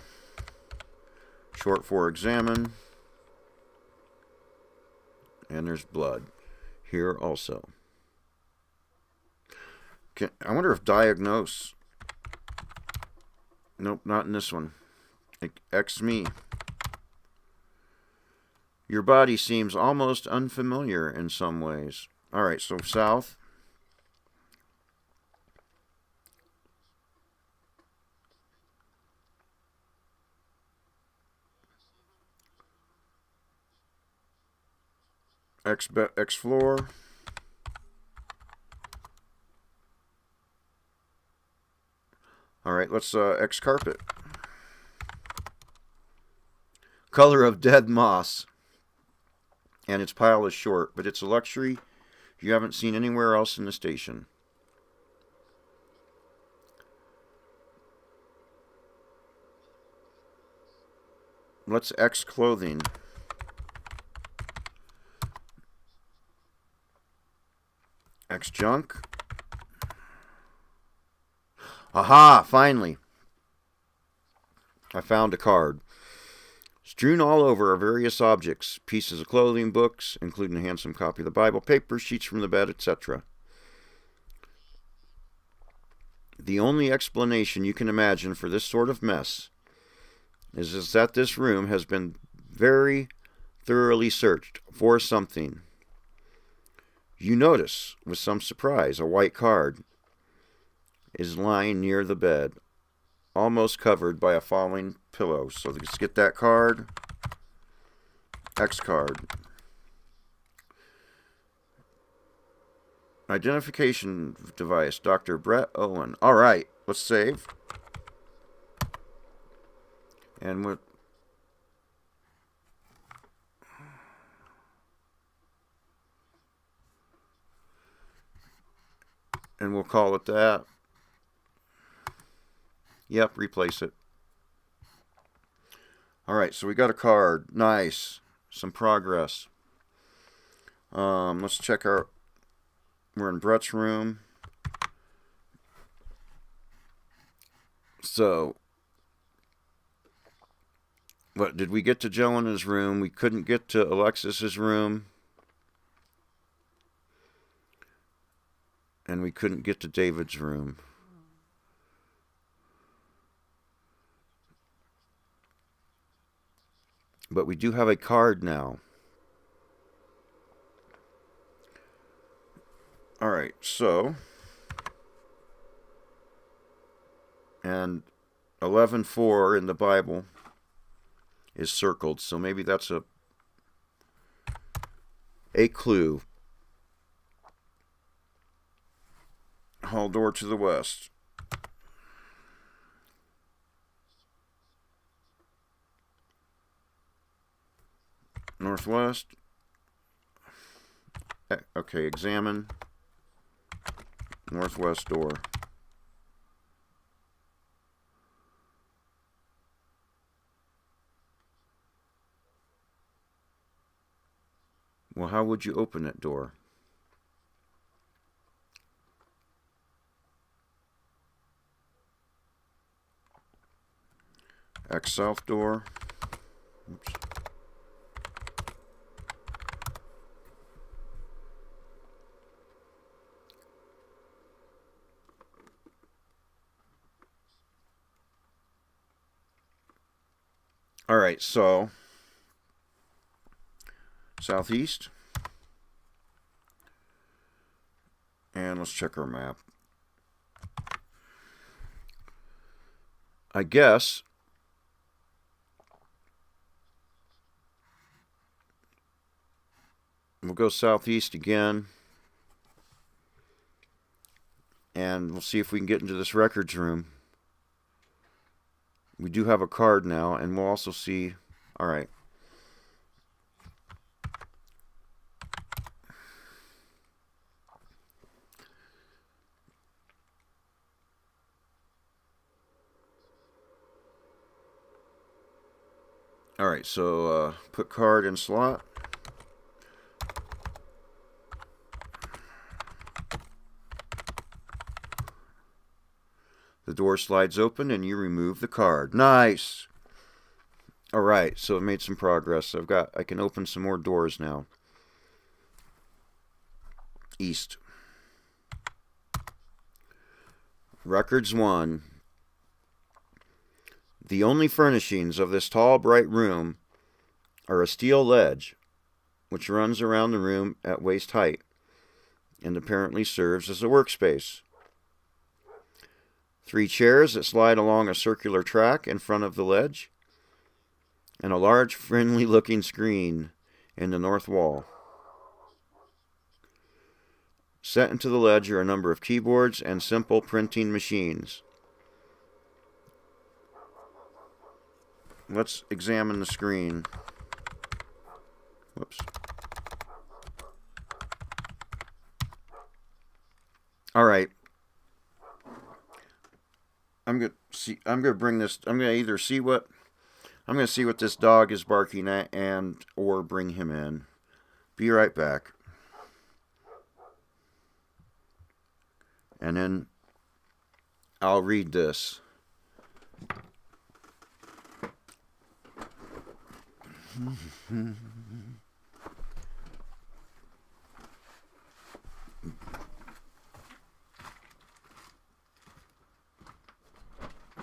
Short for examine. And there's blood here also. I wonder if diagnose. Nope, not in this one. X me. Your body seems almost unfamiliar in some ways. All right, so south. X floor. All right, let's X carpet. Color of dead moss. And its pile is short, but it's a luxury you haven't seen anywhere else in the station. Let's X clothing. X junk. Aha, finally. I found a card. Strewn all over are various objects, pieces of clothing, books, including a handsome copy of the Bible, papers, sheets from the bed, etc. The only explanation you can imagine for this sort of mess is that this room has been very thoroughly searched for something. You notice, with some surprise, a white card is lying near the bed, almost covered by a falling pillow. So let's get that card. X card. Identification device, Dr. Brett Owen. All right, let's save. And we'll call it that. Yep, replace it. All right, so we got a card. Nice. Some progress. Let's check our... We're in Brett's room. So, what, did we get to Joanna's room? We couldn't get to Alexis's room. And we couldn't get to David's room. But we do have a card now. All right, so... And 11:4 in the Bible is circled, so maybe that's a clue. Hall door to the west. Northwest. Okay, examine. Northwest door. Well, how would you open that door? X south door. Oops. All right, so southeast. And let's check our map. I guess we'll go southeast again. And we'll see if we can get into this records room. We do have a card now, and we'll also see... All right. All right, so put card in slot. The door slides open and you remove the card. Nice. All right, so it made some progress. I can open some more doors now. East. Records 1. The only furnishings of this tall, bright room are a steel ledge, which runs around the room at waist height, and apparently serves as a workspace. 3 chairs that slide along a circular track in front of the ledge, and a large, friendly-looking screen in the north wall. Set into the ledge are a number of keyboards and simple printing machines. Let's examine the screen. Whoops. All right. I'm gonna see what this dog is barking at or bring him in. Be right back. And then I'll read this.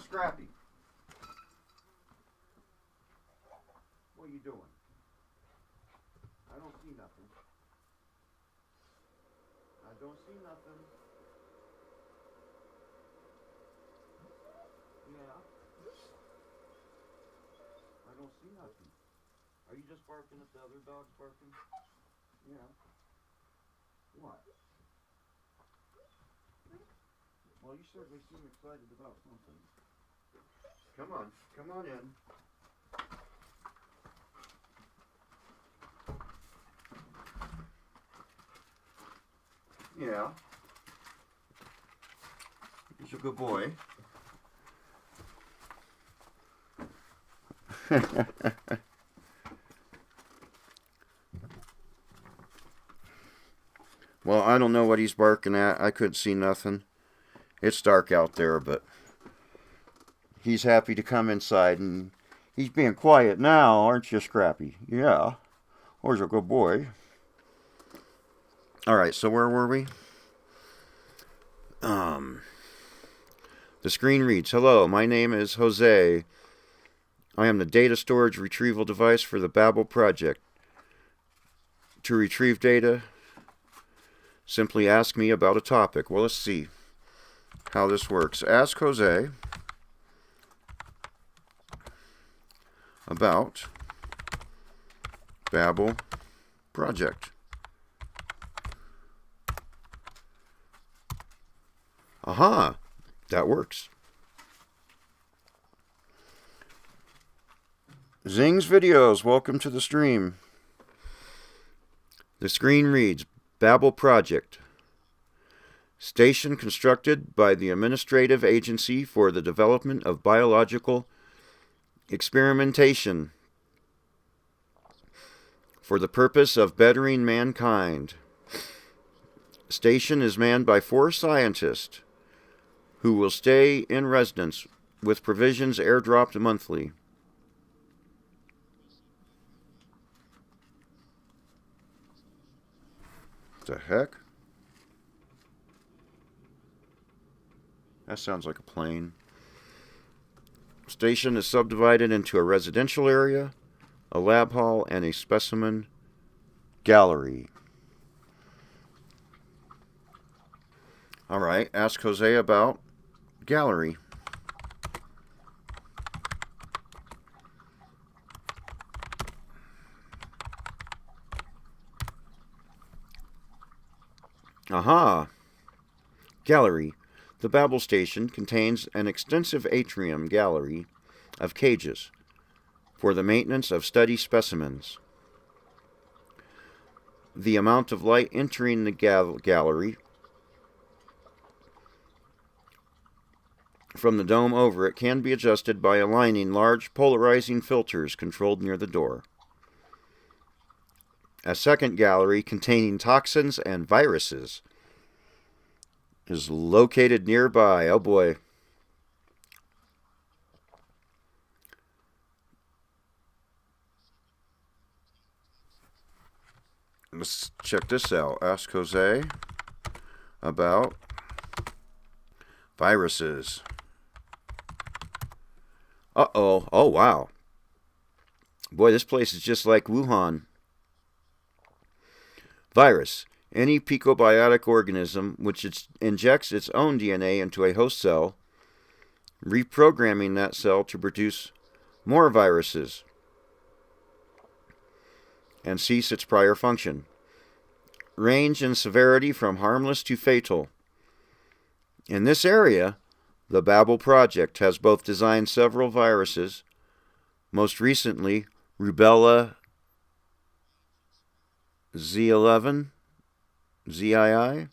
Scrappy, what are you doing? I don't see nothing. I don't see nothing. Yeah. I don't see nothing. Are you just barking at the other dogs barking? Yeah. What? Well, you certainly seem excited about something. Come on in. Yeah. He's a good boy. Well, I don't know what he's barking at. I couldn't see nothing. It's dark out there, but he's happy to come inside, and he's being quiet now, aren't you, Scrappy? Yeah. Where's a good boy? All right, so where were we? The screen reads, "Hello, my name is Jose. I am the data storage retrieval device for the Babel project. To retrieve data, simply ask me about a topic." Well, let's see how this works. Ask Jose about Babel project. Aha, that works. Zing's videos, welcome to the stream. The screen reads, Babel project. Station constructed by the Administrative Agency for the Development of Biological Experimentation for the purpose of bettering mankind. Station is manned by 4 scientists who will stay in residence with provisions airdropped monthly. The heck? That sounds like a plane. Station is subdivided into a residential area, a lab hall, and a specimen gallery. All right, ask Jose about gallery. Aha! Gallery. The Babel station contains an extensive atrium gallery of cages for the maintenance of study specimens. The amount of light entering the gallery from the dome over it can be adjusted by aligning large polarizing filters controlled near the door. A second gallery containing toxins and viruses is located nearby. Oh boy. Let's check this out. Ask Jose about viruses. Uh-oh. Oh, wow. Boy, this place is just like Wuhan. Virus. Any picobiotic organism which injects its own DNA into a host cell, reprogramming that cell to produce more viruses and cease its prior function. Range in severity from harmless to fatal. In this area, the Babel project has both designed several viruses, most recently Rubella Z11, ZII,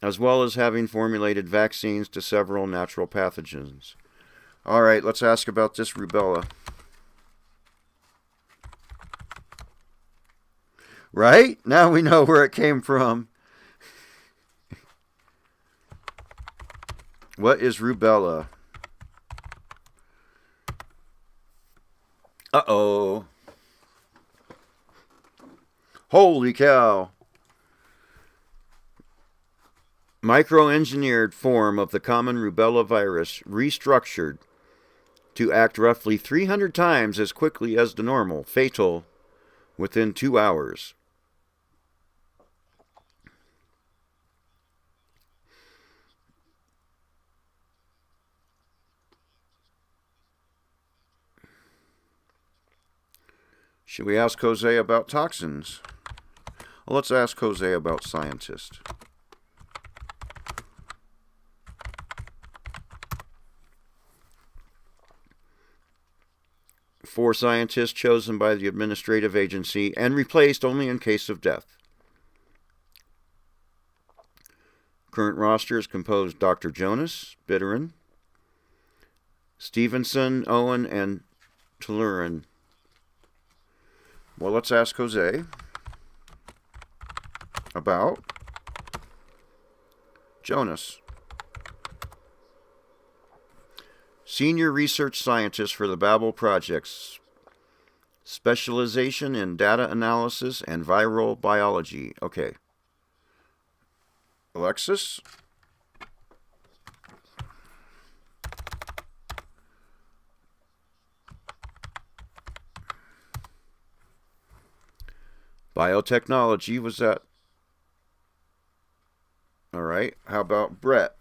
as well as having formulated vaccines to several natural pathogens. All right, let's ask about this rubella. Right? Now we know where it came from. What is rubella? Uh-oh. Holy cow. Microengineered form of the common rubella virus, restructured to act roughly 300 times as quickly as the normal, fatal within 2 hours. Should we ask Jose about toxins? Well, let's ask Jose about scientists. Four scientists chosen by the administrative agency and replaced only in case of death. Current roster is composed Dr. Jonas Bitterin, Stevenson, Owen, and Tulurin. Well, let's ask Jose about Jonas. Senior Research Scientist for the Babel Projects. Specialization in data analysis and viral biology. Okay. Alexis? Biotechnology, was that? All right. How about Brett?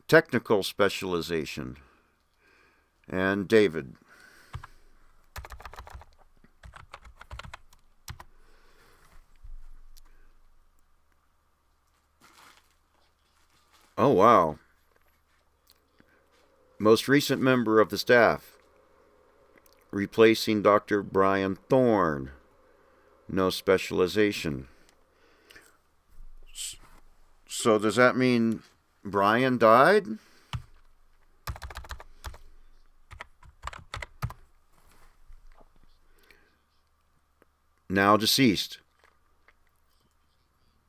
Technical specialization. And David. Oh, wow. Most recent member of the staff, replacing Dr. Brian Thorne. No specialization. So does that mean Brian died? Now deceased.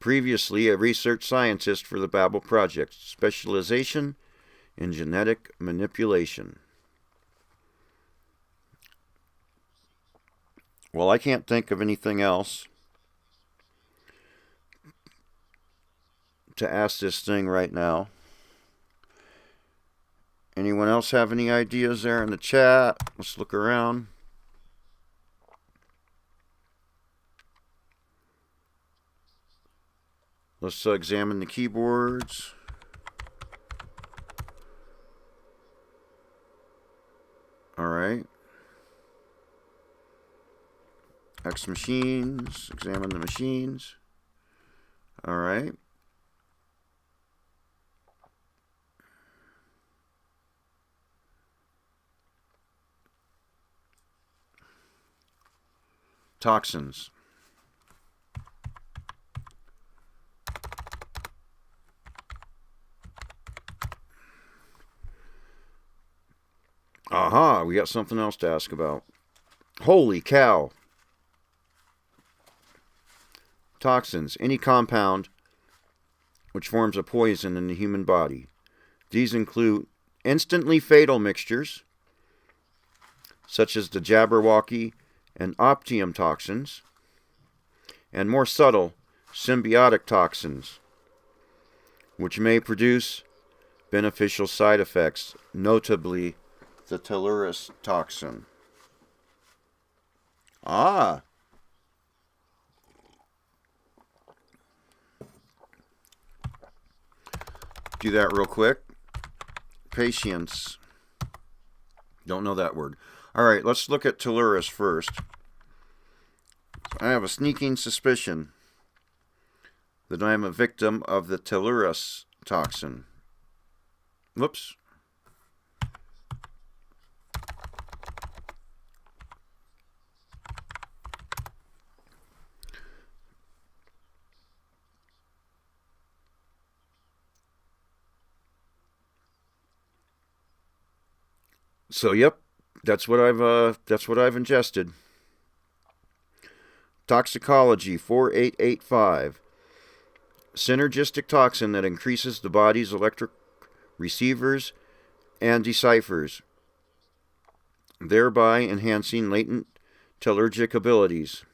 Previously a research scientist for the Babel Project. Specialization in genetic manipulation. Well, I can't think of anything else to ask this thing right now. Anyone else have any ideas there in the chat? Let's look around. Let's examine the keyboards. All right. X machines. Examine the machines. All right. Toxins. Aha, we got something else to ask about. Holy cow. Toxins, any compound which forms a poison in the human body. These include instantly fatal mixtures, such as the Jabberwocky and Optium toxins, and more subtle symbiotic toxins, which may produce beneficial side effects, notably the Tellurus toxin. Ah. Do that real quick. Patience. Don't know that word. All right, let's look at Tellurus first. I have a sneaking suspicion that I am a victim of the Tellurus toxin. Whoops. So yep, that's what I've ingested. Toxicology 4885. Synergistic toxin that increases the body's electric receivers and deciphers, thereby enhancing latent tellurgic abilities.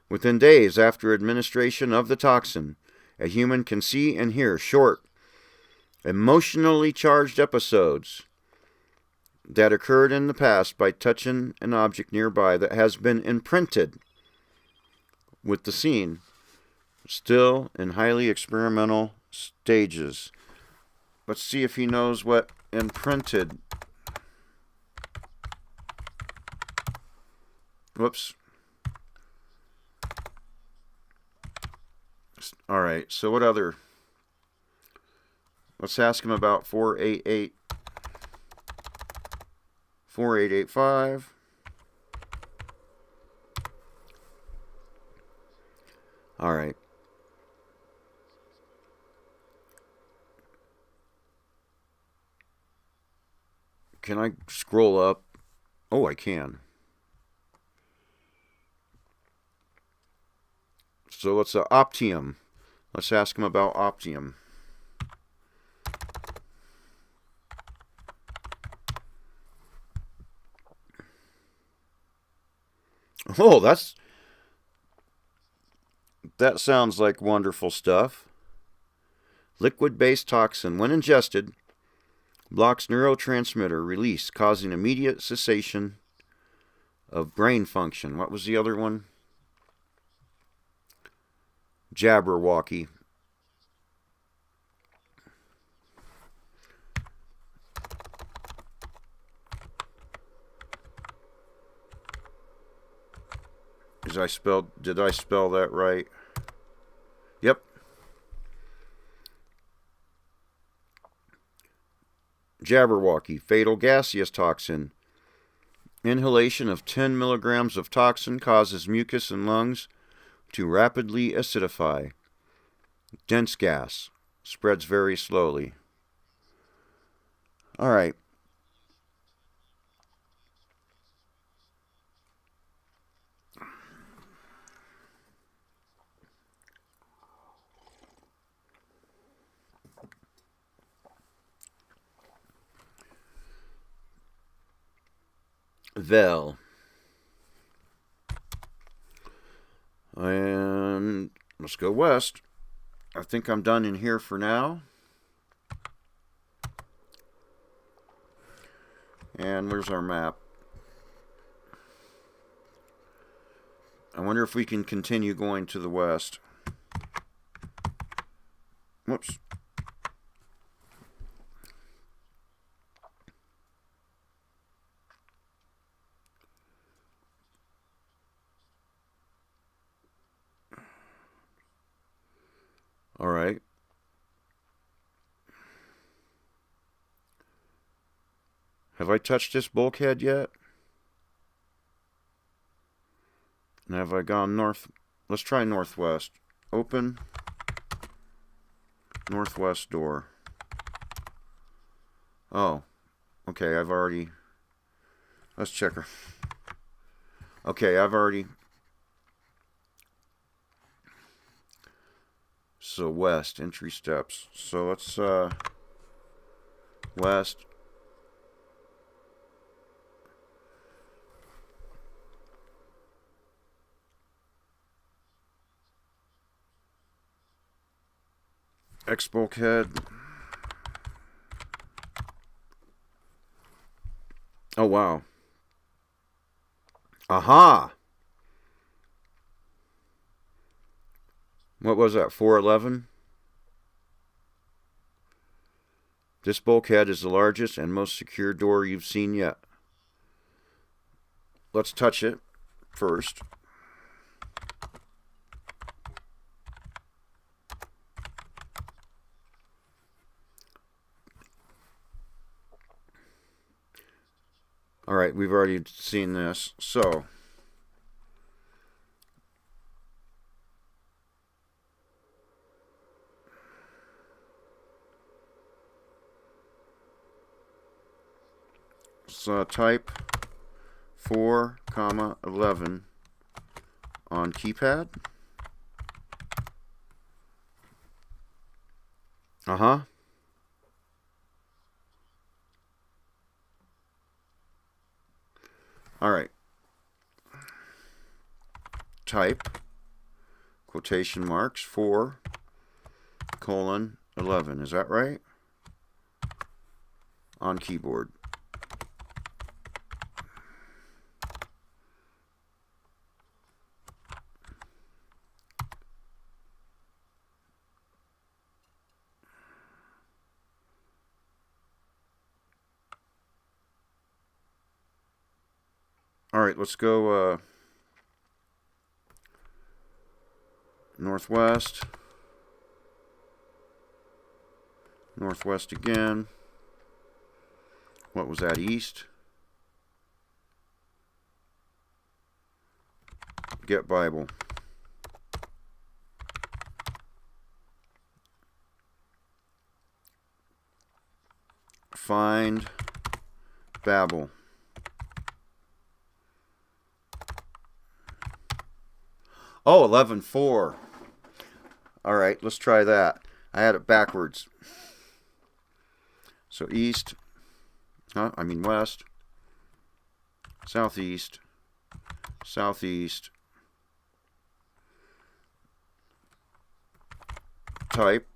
Within days after administration of the toxin, a human can see and hear short, emotionally charged episodes that occurred in the past by touching an object nearby that has been imprinted with the scene, still in highly experimental stages. Let's see if he knows what imprinted. Whoops. All right, so what other? Let's ask him about 4885. All right. Can I scroll up? Oh, I can. So it's Optium. Let's ask him about Optium. Oh, that sounds like wonderful stuff. Liquid-based toxin, when ingested, blocks neurotransmitter release, causing immediate cessation of brain function. What was the other one? Jabberwocky. Did I spell that right? Yep. Jabberwocky, fatal gaseous toxin. Inhalation of 10 milligrams of toxin causes mucus in lungs to rapidly acidify. Dense gas. Spreads very slowly. All right. Vel. And let's go west. I think I'm done in here for now. And where's our map? I wonder if we can continue going to the west. Whoops. All right. Have I touched this bulkhead yet? And have I gone north? Let's try northwest. Open. Northwest door. Oh. Okay, I've already... Let's check her. Okay, I've already... So west, entry steps. So let's, west. X bulkhead. Oh, wow. Aha! What was that, 411? This bulkhead is the largest and most secure door you've seen yet. Let's touch it first. All right, we've already seen this. So, type 4, 11 on keypad. Uh-huh. All right. Type quotation marks 4 colon 11. Is that right? On keyboard. All right, let's go northwest. Northwest again. What was that, east? Get Bible. find Babel. Oh, 11:4. All right, let's try that. I had it backwards. So east, west, southeast, southeast, type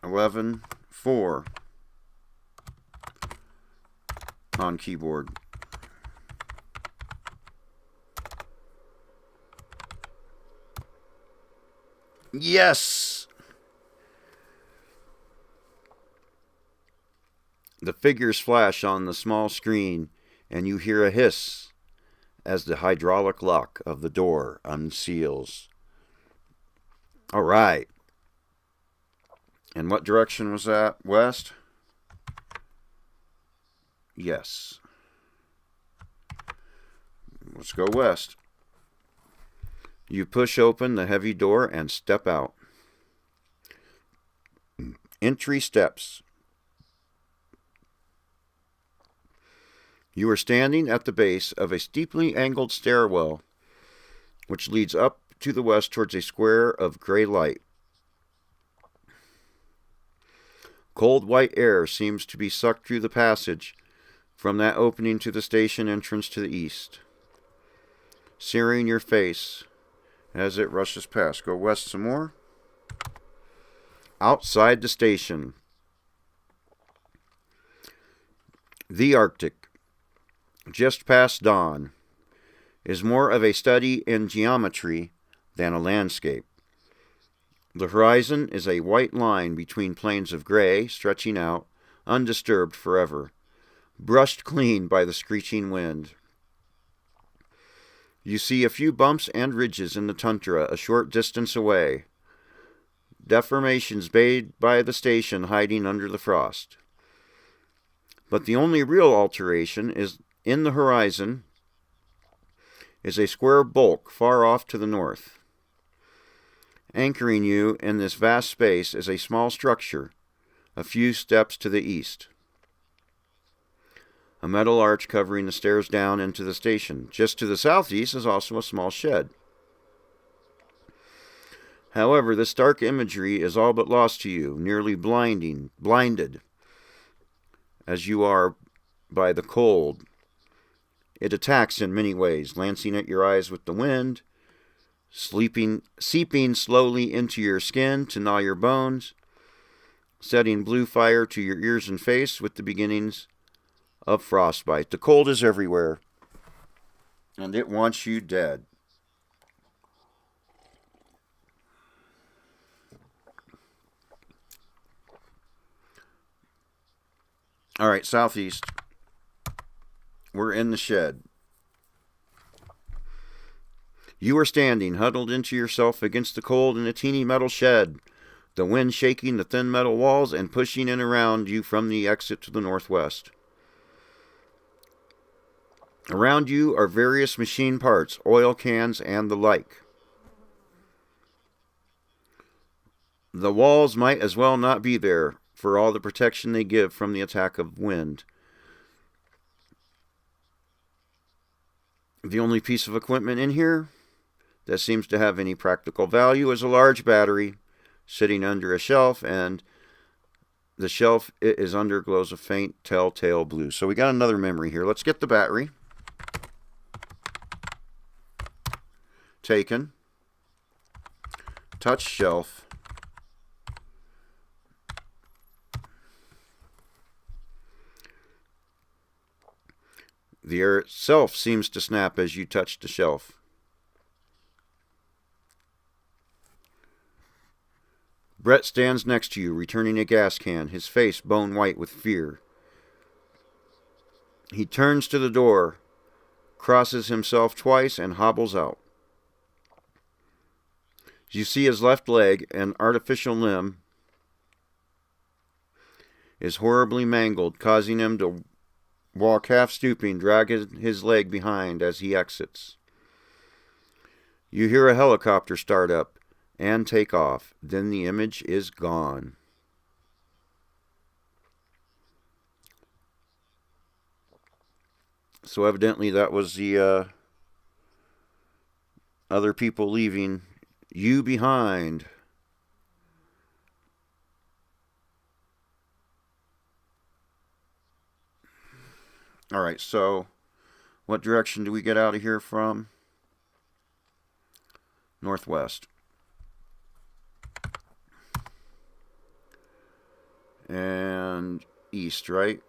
11:4 on keyboard. Yes! The figures flash on the small screen, and you hear a hiss as the hydraulic lock of the door unseals. All right. And what direction was that? West? Yes. Let's go west. You push open the heavy door and step out. Entry steps. You are standing at the base of a steeply angled stairwell, which leads up to the west towards a square of gray light. Cold white air seems to be sucked through the passage from that opening to the station entrance to the east, searing your face as it rushes past. Go west some more. Outside the station. The Arctic, just past dawn, is more of a study in geometry than a landscape. The horizon is a white line between plains of gray, stretching out, undisturbed forever, brushed clean by the screeching wind. You see a few bumps and ridges in the tundra a short distance away, deformations made by the station hiding under the frost. But the only real alteration is in the horizon is a square bulk far off to the north. Anchoring you in this vast space is a small structure a few steps to the east. A metal arch covering the stairs down into the station. Just to the southeast is also a small shed. However, this stark imagery is all but lost to you, nearly blinded, as you are by the cold. It attacks in many ways, lancing at your eyes with the wind, seeping slowly into your skin to gnaw your bones, setting blue fire to your ears and face with the beginnings of frostbite. The cold is everywhere, and it wants you dead. All right, southeast. We're in the shed. You are standing, huddled into yourself against the cold in a teeny metal shed, the wind shaking the thin metal walls and pushing in around you from the exit to the northwest. Around you are various machine parts, oil cans, and the like. The walls might as well not be there, for all the protection they give from the attack of wind. The only piece of equipment in here that seems to have any practical value is a large battery sitting under a shelf, and the shelf it is under glows a faint telltale blue. So we got another memory here. Let's get the battery. Taken. Touch shelf. The air itself seems to snap as you touch the shelf. Brett stands next to you, returning a gas can, his face bone white with fear. He turns to the door, crosses himself twice, and hobbles out. You see his left leg, an artificial limb, is horribly mangled, causing him to walk half stooping, dragging his leg behind as he exits. You hear a helicopter start up and take off. Then the image is gone. So evidently that was the other people leaving you behind. All right, so what direction do we get out of here from? Northwest. And east, right?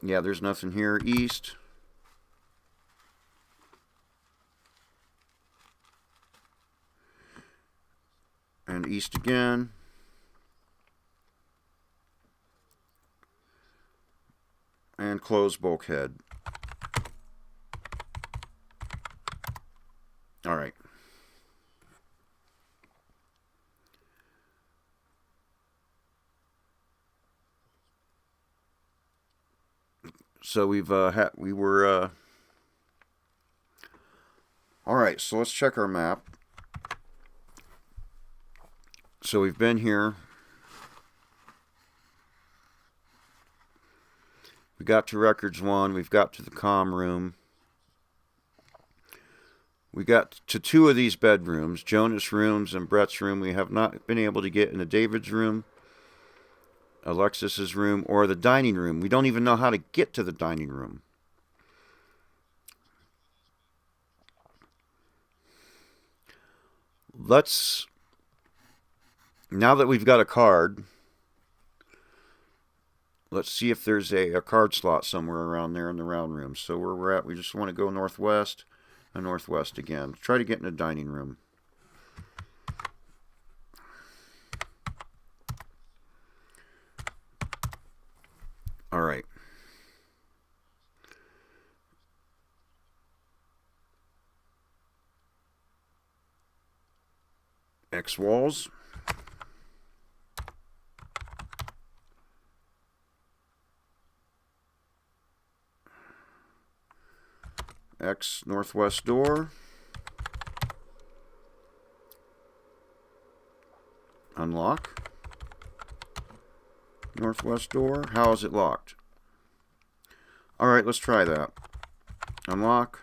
Yeah, there's nothing here. East. And east again. And close bulkhead. All right. So we were all right, so let's check our map. So we've been here. We got to records 1, we've got to the comm room. We got to 2 of these bedrooms, Jonas' rooms and Brett's room. We have not been able to get into David's room, Alexis's room, or the dining room. We don't even know how to get to the dining room. Now that we've got a card, let's see if there's a card slot somewhere around there in the round room. So where we're at, we just want to go northwest and northwest again. Try to get in the dining room. All right. X walls. X northwest door. Unlock. Northwest door. How is it locked? Alright, let's try that. Unlock.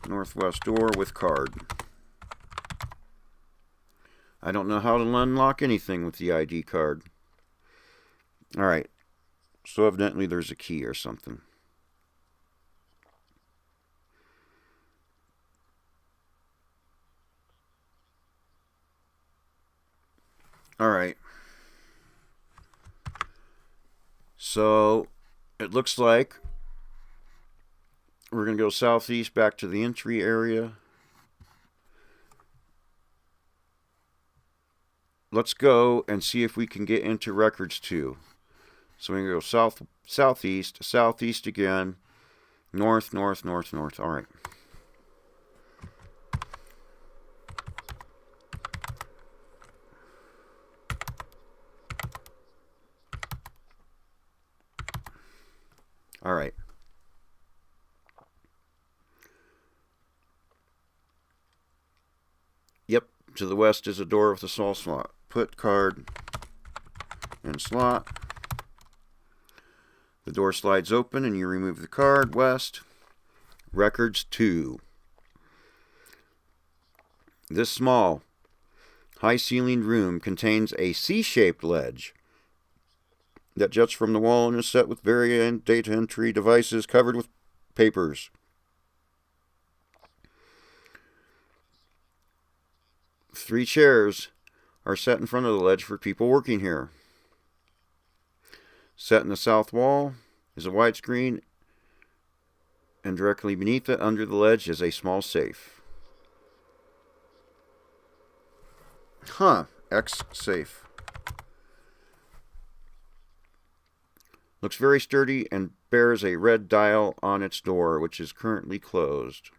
Northwest door with card. I don't know how to unlock anything with the ID card. Alright. So evidently there's a key or something. Alright. So it looks like we're going to go southeast back to the entry area. Let's go and see if we can get into records 2. So we're going to go southeast, southeast again, north, north, north, north. All right. All right. Yep, to the west is a door with a small slot. Put card in slot. The door slides open and you remove the card. West. Records 2. This small, high-ceilinged room contains a C-shaped ledge that juts from the wall and is set with variant data entry devices covered with papers. Three chairs are set in front of the ledge for people working here. Set in the south wall is a widescreen, and directly beneath it, under the ledge, is a small safe. Huh, X safe. Looks very sturdy and bears a red dial on its door, which is currently closed.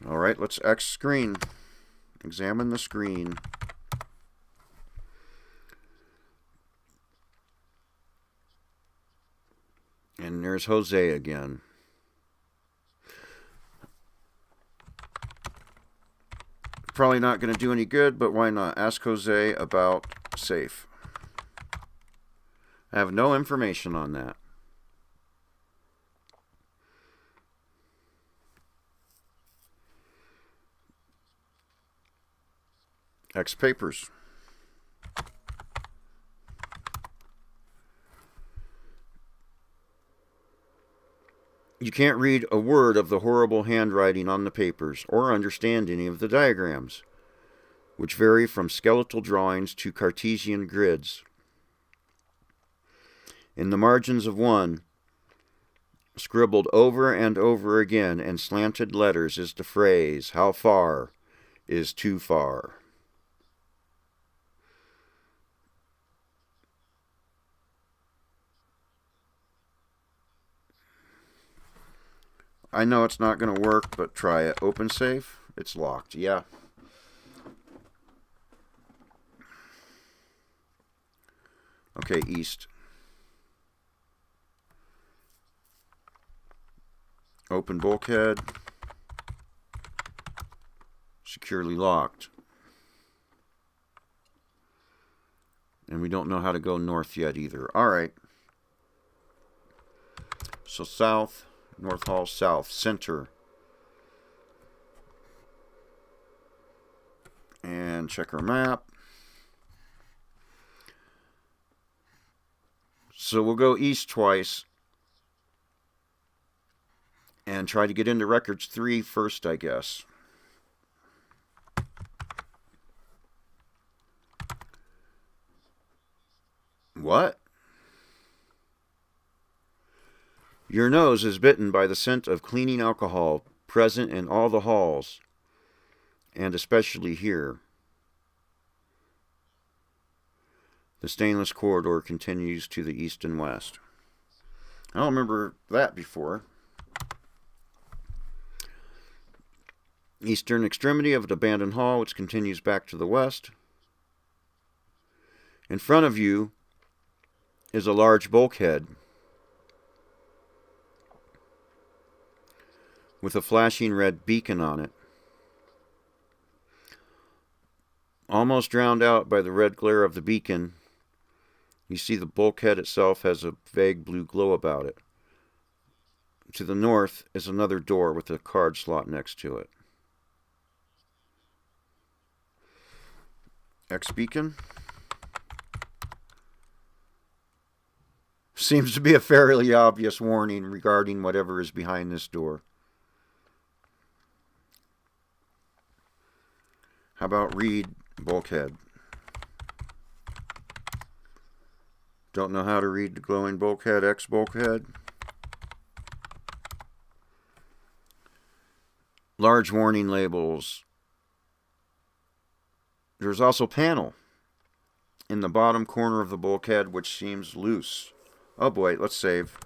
All right, let's X screen. Examine the screen. And there's Jose again. Probably not going to do any good, but why not? Ask Jose about safe. I have no information on that. X papers. You can't read a word of the horrible handwriting on the papers or understand any of the diagrams, which vary from skeletal drawings to Cartesian grids. In the margins of one, scribbled over and over again in slanted letters, is the phrase, "How far is too far?" I know it's not going to work, but try it. Open safe. It's locked. Yeah. Okay, east. Open bulkhead. Securely locked. And we don't know how to go north yet either. All right. So south, North Hall, south, center. And check our map. So we'll go east twice. And try to get into records 3 first, I guess. What? Your nose is bitten by the scent of cleaning alcohol present in all the halls, and especially here. The stainless corridor continues to the east and west. I don't remember that before. Eastern extremity of an abandoned hall, which continues back to the west. In front of you is a large bulkhead with a flashing red beacon on it. Almost drowned out by the red glare of the beacon, you see the bulkhead itself has a vague blue glow about it. To the north is another door with a card slot next to it. X beacon. Seems to be a fairly obvious warning regarding whatever is behind this door. How about read bulkhead? Don't know how to read the glowing bulkhead, X bulkhead. Large warning labels. There's also panel in the bottom corner of the bulkhead, which seems loose. Oh boy, let's save.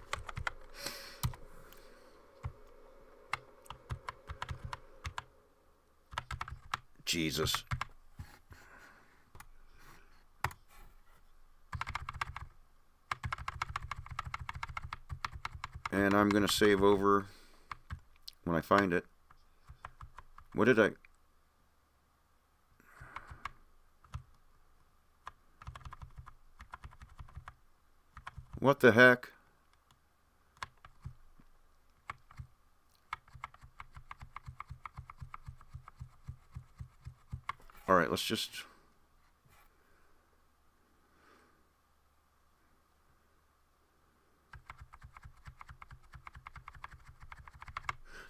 Jesus. And I'm going to save over when I find it. What did I... What the heck? All right, let's just...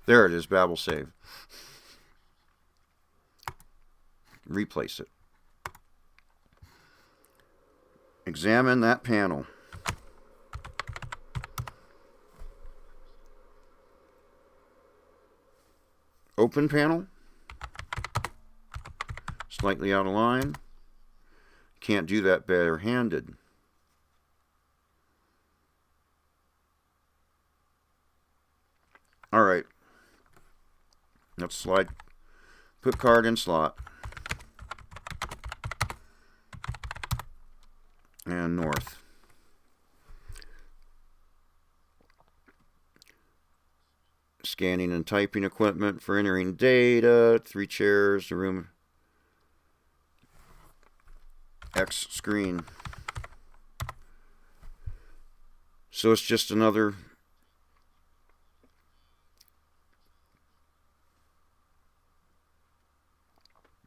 There it is, Babel save. Replace it. Examine that panel. Open panel. Slightly out of line. Can't do that barehanded. All right. Let's slide. Put card in slot. And north. Scanning and typing equipment for entering data. 3 chairs, a room. X screen. So it's just another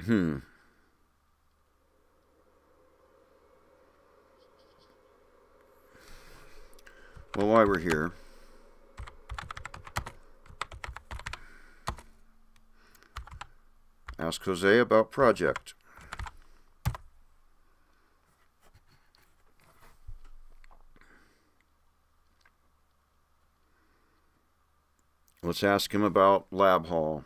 Well, while we're here, ask Jose about project. Let's ask him about lab hall.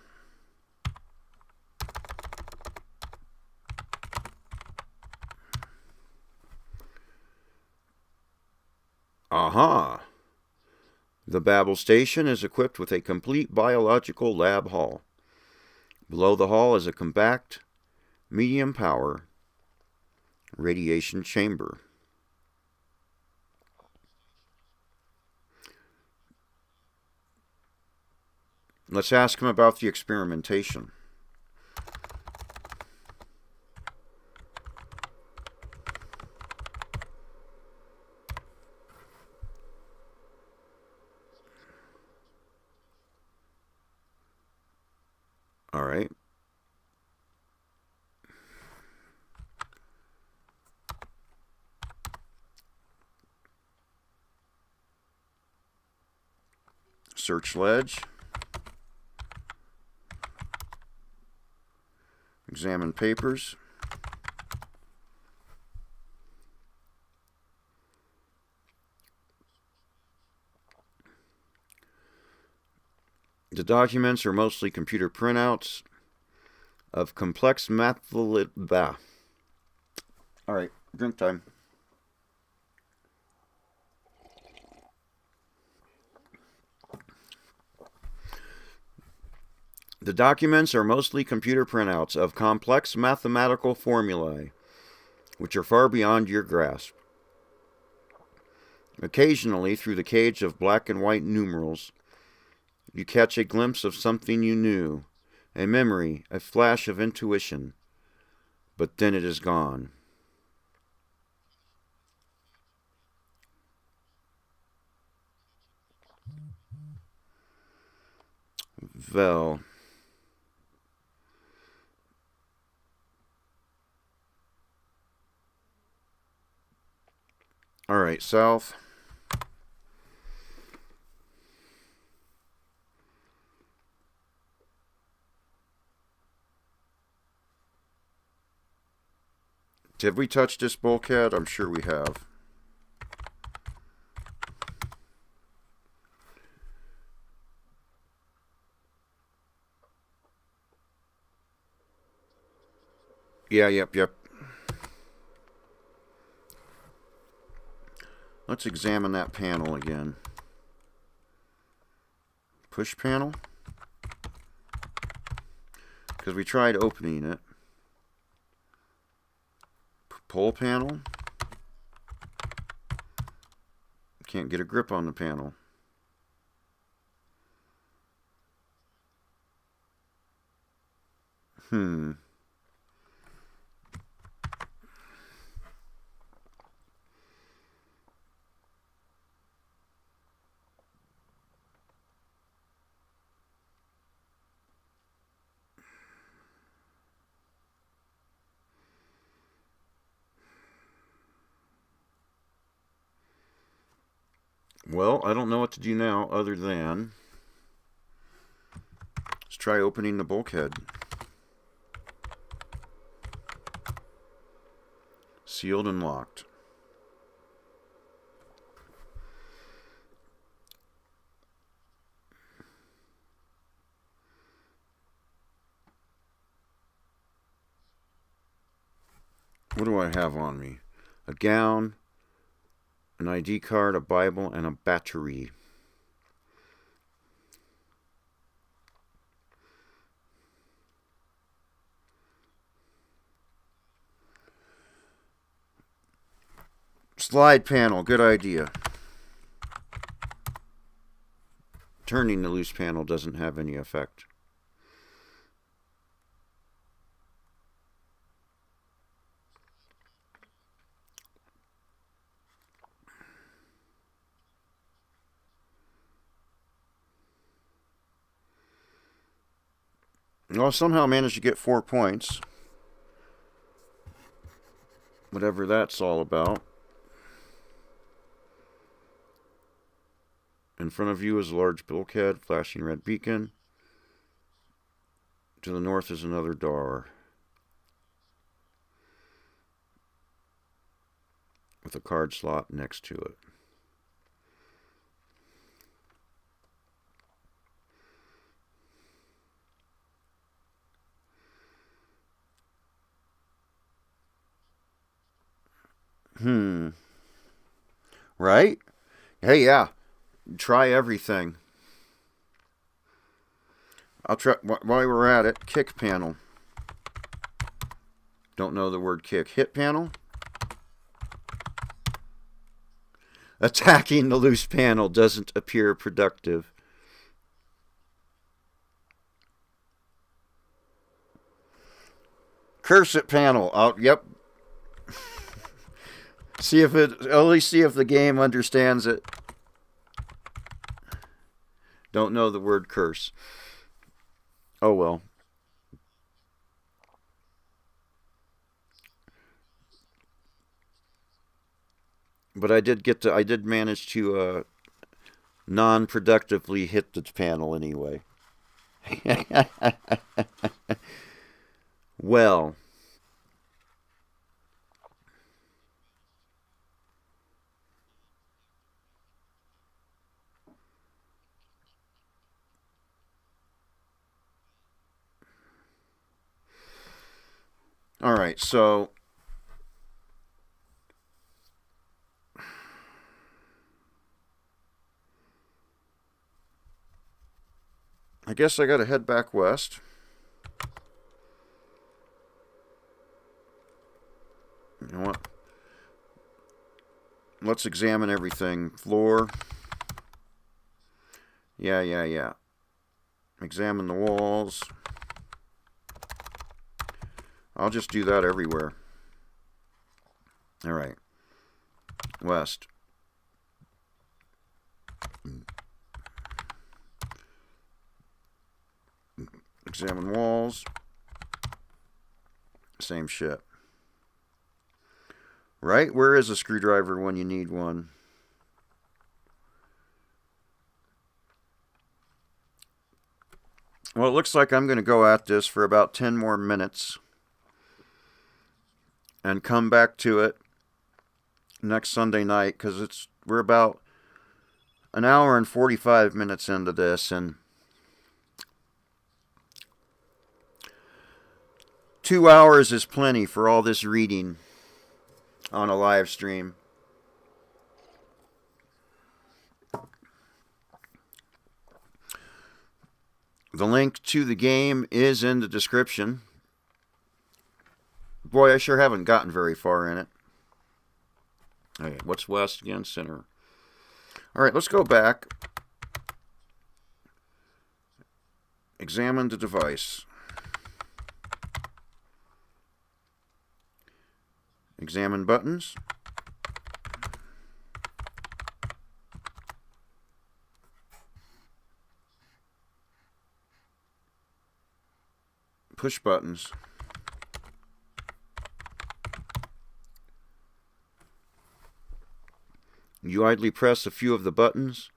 Aha! The Babel station is equipped with a complete biological lab hall. Below the hall is a compact, medium power radiation chamber. Let's ask him about the experimentation. All right. Search ledge. Examine papers. The documents are mostly computer printouts of complex mathematical. All right, drink time. The documents are mostly computer printouts of complex mathematical formulae, which are far beyond your grasp. Occasionally, through the cage of black and white numerals, you catch a glimpse of something you knew, a memory, a flash of intuition, but then it is gone. Well, all right, south. Have we touched this bulkhead? I'm sure we have. Yeah, yep. Let's examine that panel again. Push panel. Because we tried opening it. Pull panel. Can't get a grip on the panel. Well, I don't know what to do now other than let's try opening the bulkhead. Sealed and locked. What do I have on me? A gown, an ID card, a Bible, and a battery. Slide panel, good idea. Turning the loose panel doesn't have any effect. Well, somehow managed to get 4 points. Whatever that's all about. In front of you is a large bulkhead, flashing red beacon. To the north is another door with a card slot next to it. Right? Hey, yeah. Try everything. I'll try, while we're at it, kick panel. Don't know the word kick. Hit panel. Attacking the loose panel doesn't appear productive. Curse it panel. Yep. See if it, at least see if the game understands it. Don't know the word curse. Oh well. But I did manage to non-productively hit the panel anyway. Well. All right, so I guess I got to head back west. You know what? Let's examine everything. Floor. Yeah. Examine the walls. I'll just do that everywhere. All right. West. Examine walls. Same shit. Right? Where is a screwdriver when you need one? Well, it looks like I'm going to go at this for about 10 more minutes and come back to it next Sunday night, because we're about an hour and 45 minutes into this, and 2 hours is plenty for all this reading on a live stream. The link to the game is in the description. Boy, I sure haven't gotten very far in it. Okay, what's west again? Center. All right, let's go back. Examine the device. Examine buttons. Push buttons. You idly press a few of the buttons,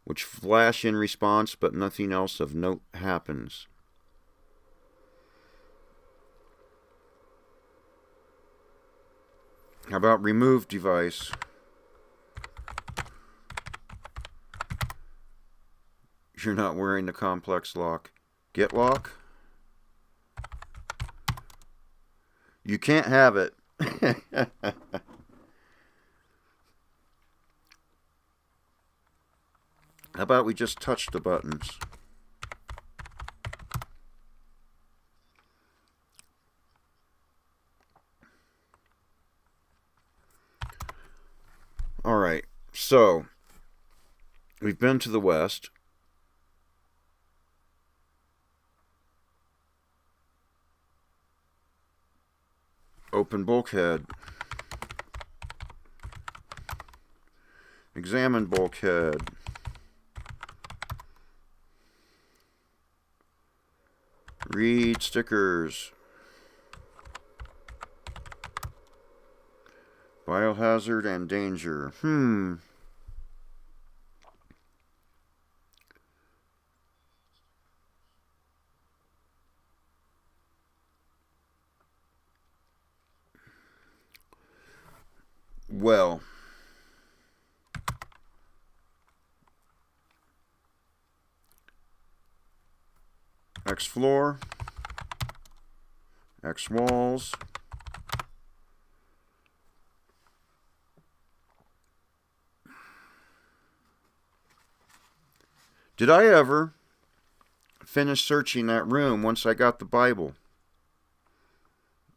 which flash in response, but nothing else of note happens. How about remove device? You're not wearing the complex lock. Get lock? You can't have it. How about we just touch the buttons? All right, so we've been to the west. Open bulkhead. Examine bulkhead. Read stickers. Biohazard and danger. Well, X floor, X walls, did I ever finish searching that room once I got the Bible?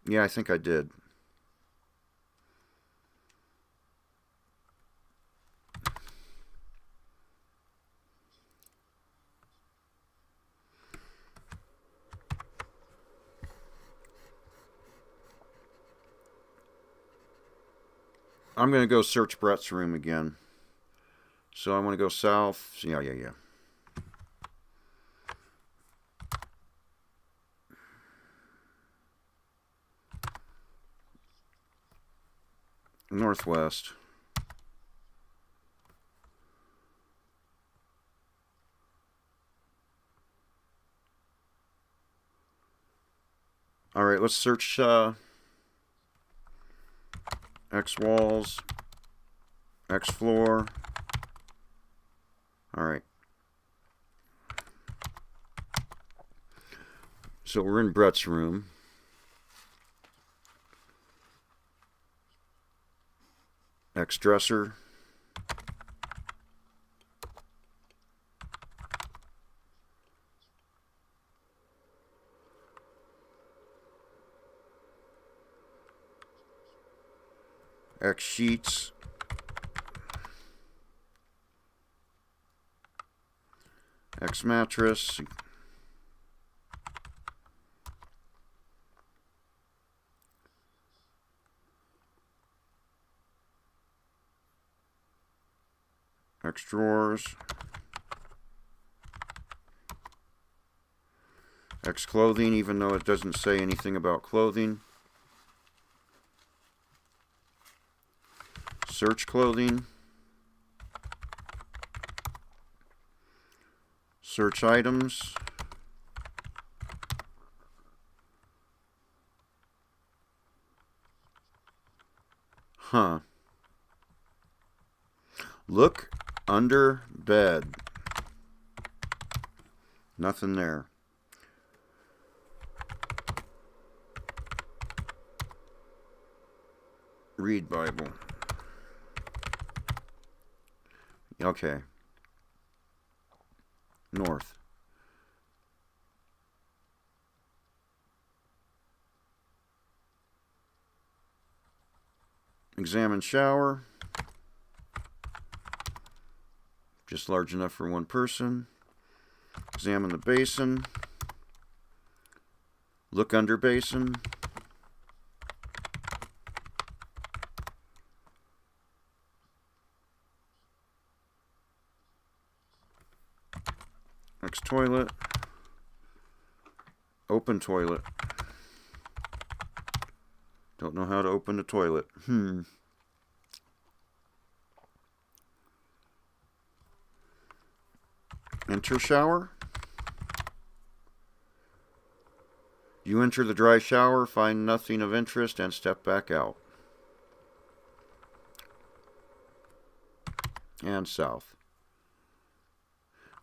Yeah, I think I did. I'm going to go search Brett's room again. So I want to go south. Yeah. Northwest. All right, let's search X walls, X floor. All right. So we're in Brett's room. X dresser. X sheets. X mattress. X drawers. X clothing, even though it doesn't say anything about clothing. Search clothing. Search items. Look under bed. Nothing there. Read Bible. Okay. North. Examine shower. Just large enough for one person. Examine the basin. Look under basin. Next toilet. Open toilet. Don't know how to open the toilet. Enter shower. You enter the dry shower, find nothing of interest, and step back out. And south.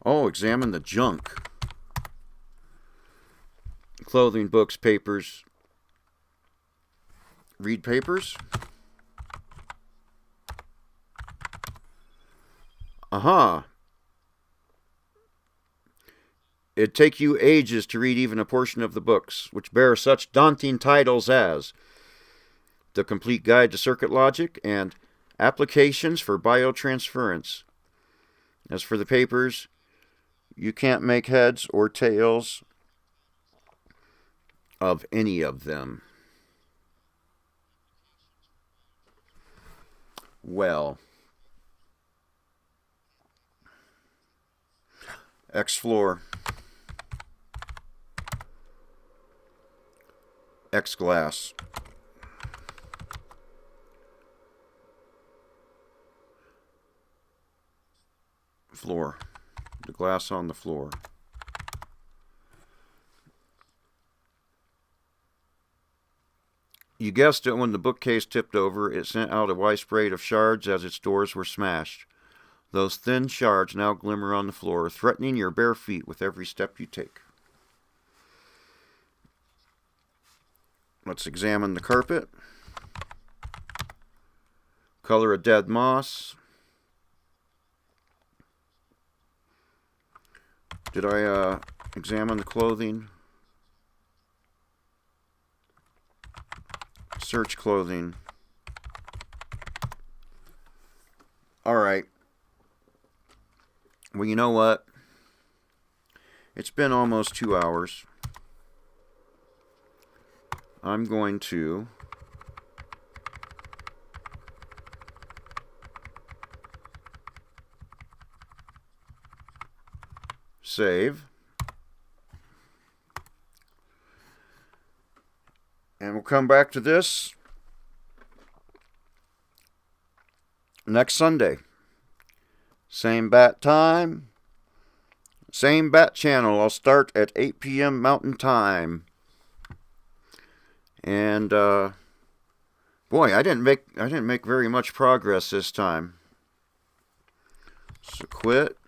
Oh, examine the junk. Clothing, books, papers. Read papers. It'd take you ages to read even a portion of the books, which bear such daunting titles as The Complete Guide to Circuit Logic and Applications for Biotransference. As for the papers, you can't make heads or tails of any of them. Well, X floor. glass. Floor. The glass on the floor. You guessed it, when the bookcase tipped over, it sent out a white spray of shards as its doors were smashed. Those thin shards now glimmer on the floor, threatening your bare feet with every step you take. Let's examine the carpet. Color of dead moss. Did I examine the clothing? Search clothing. Alright. Well, you know what? It's been almost 2 hours. I'm going to save. And we'll come back to this next Sunday. Same bat time, same bat channel. I'll start at 8 p.m. Mountain Time. And boy, I didn't make very much progress this time. So quit.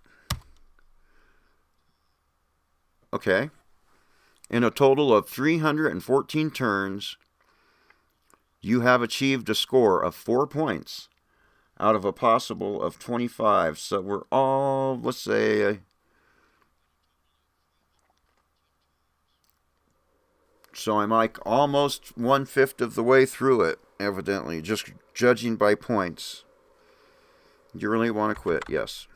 Okay. In a total of 314 turns, you have achieved a score of 4 points out of a possible of 25. So we're all, let's say, so I'm like almost 1/5 of the way through it, evidently, just judging by points. You really want to quit? Yes.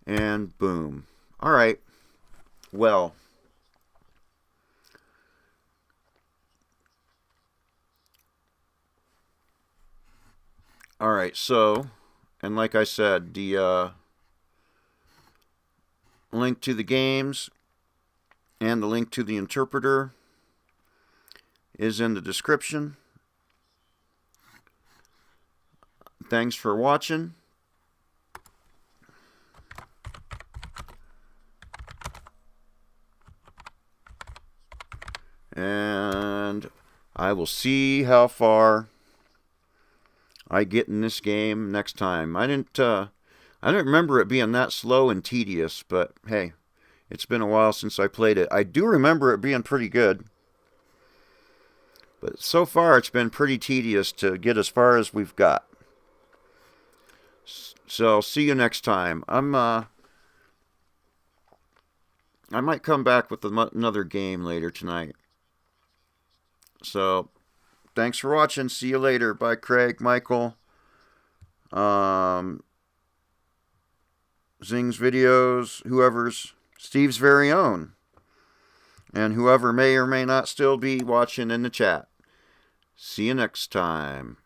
And boom. All right. Well, all right, so, and like I said, the link to the games and the link to the interpreter is in the description. Thanks for watching. And I will see how far I get in this game next time. I didn't remember it being that slow and tedious, but hey, it's been a while since I played it. I do remember it being pretty good, but so far it's been pretty tedious to get as far as we've got. So I'll see you next time. I might come back with another game later tonight. So, thanks for watching. See you later. Bye, Craig, Michael, Zing's videos, Steve's very own, and whoever may or may not still be watching in the chat. See you next time.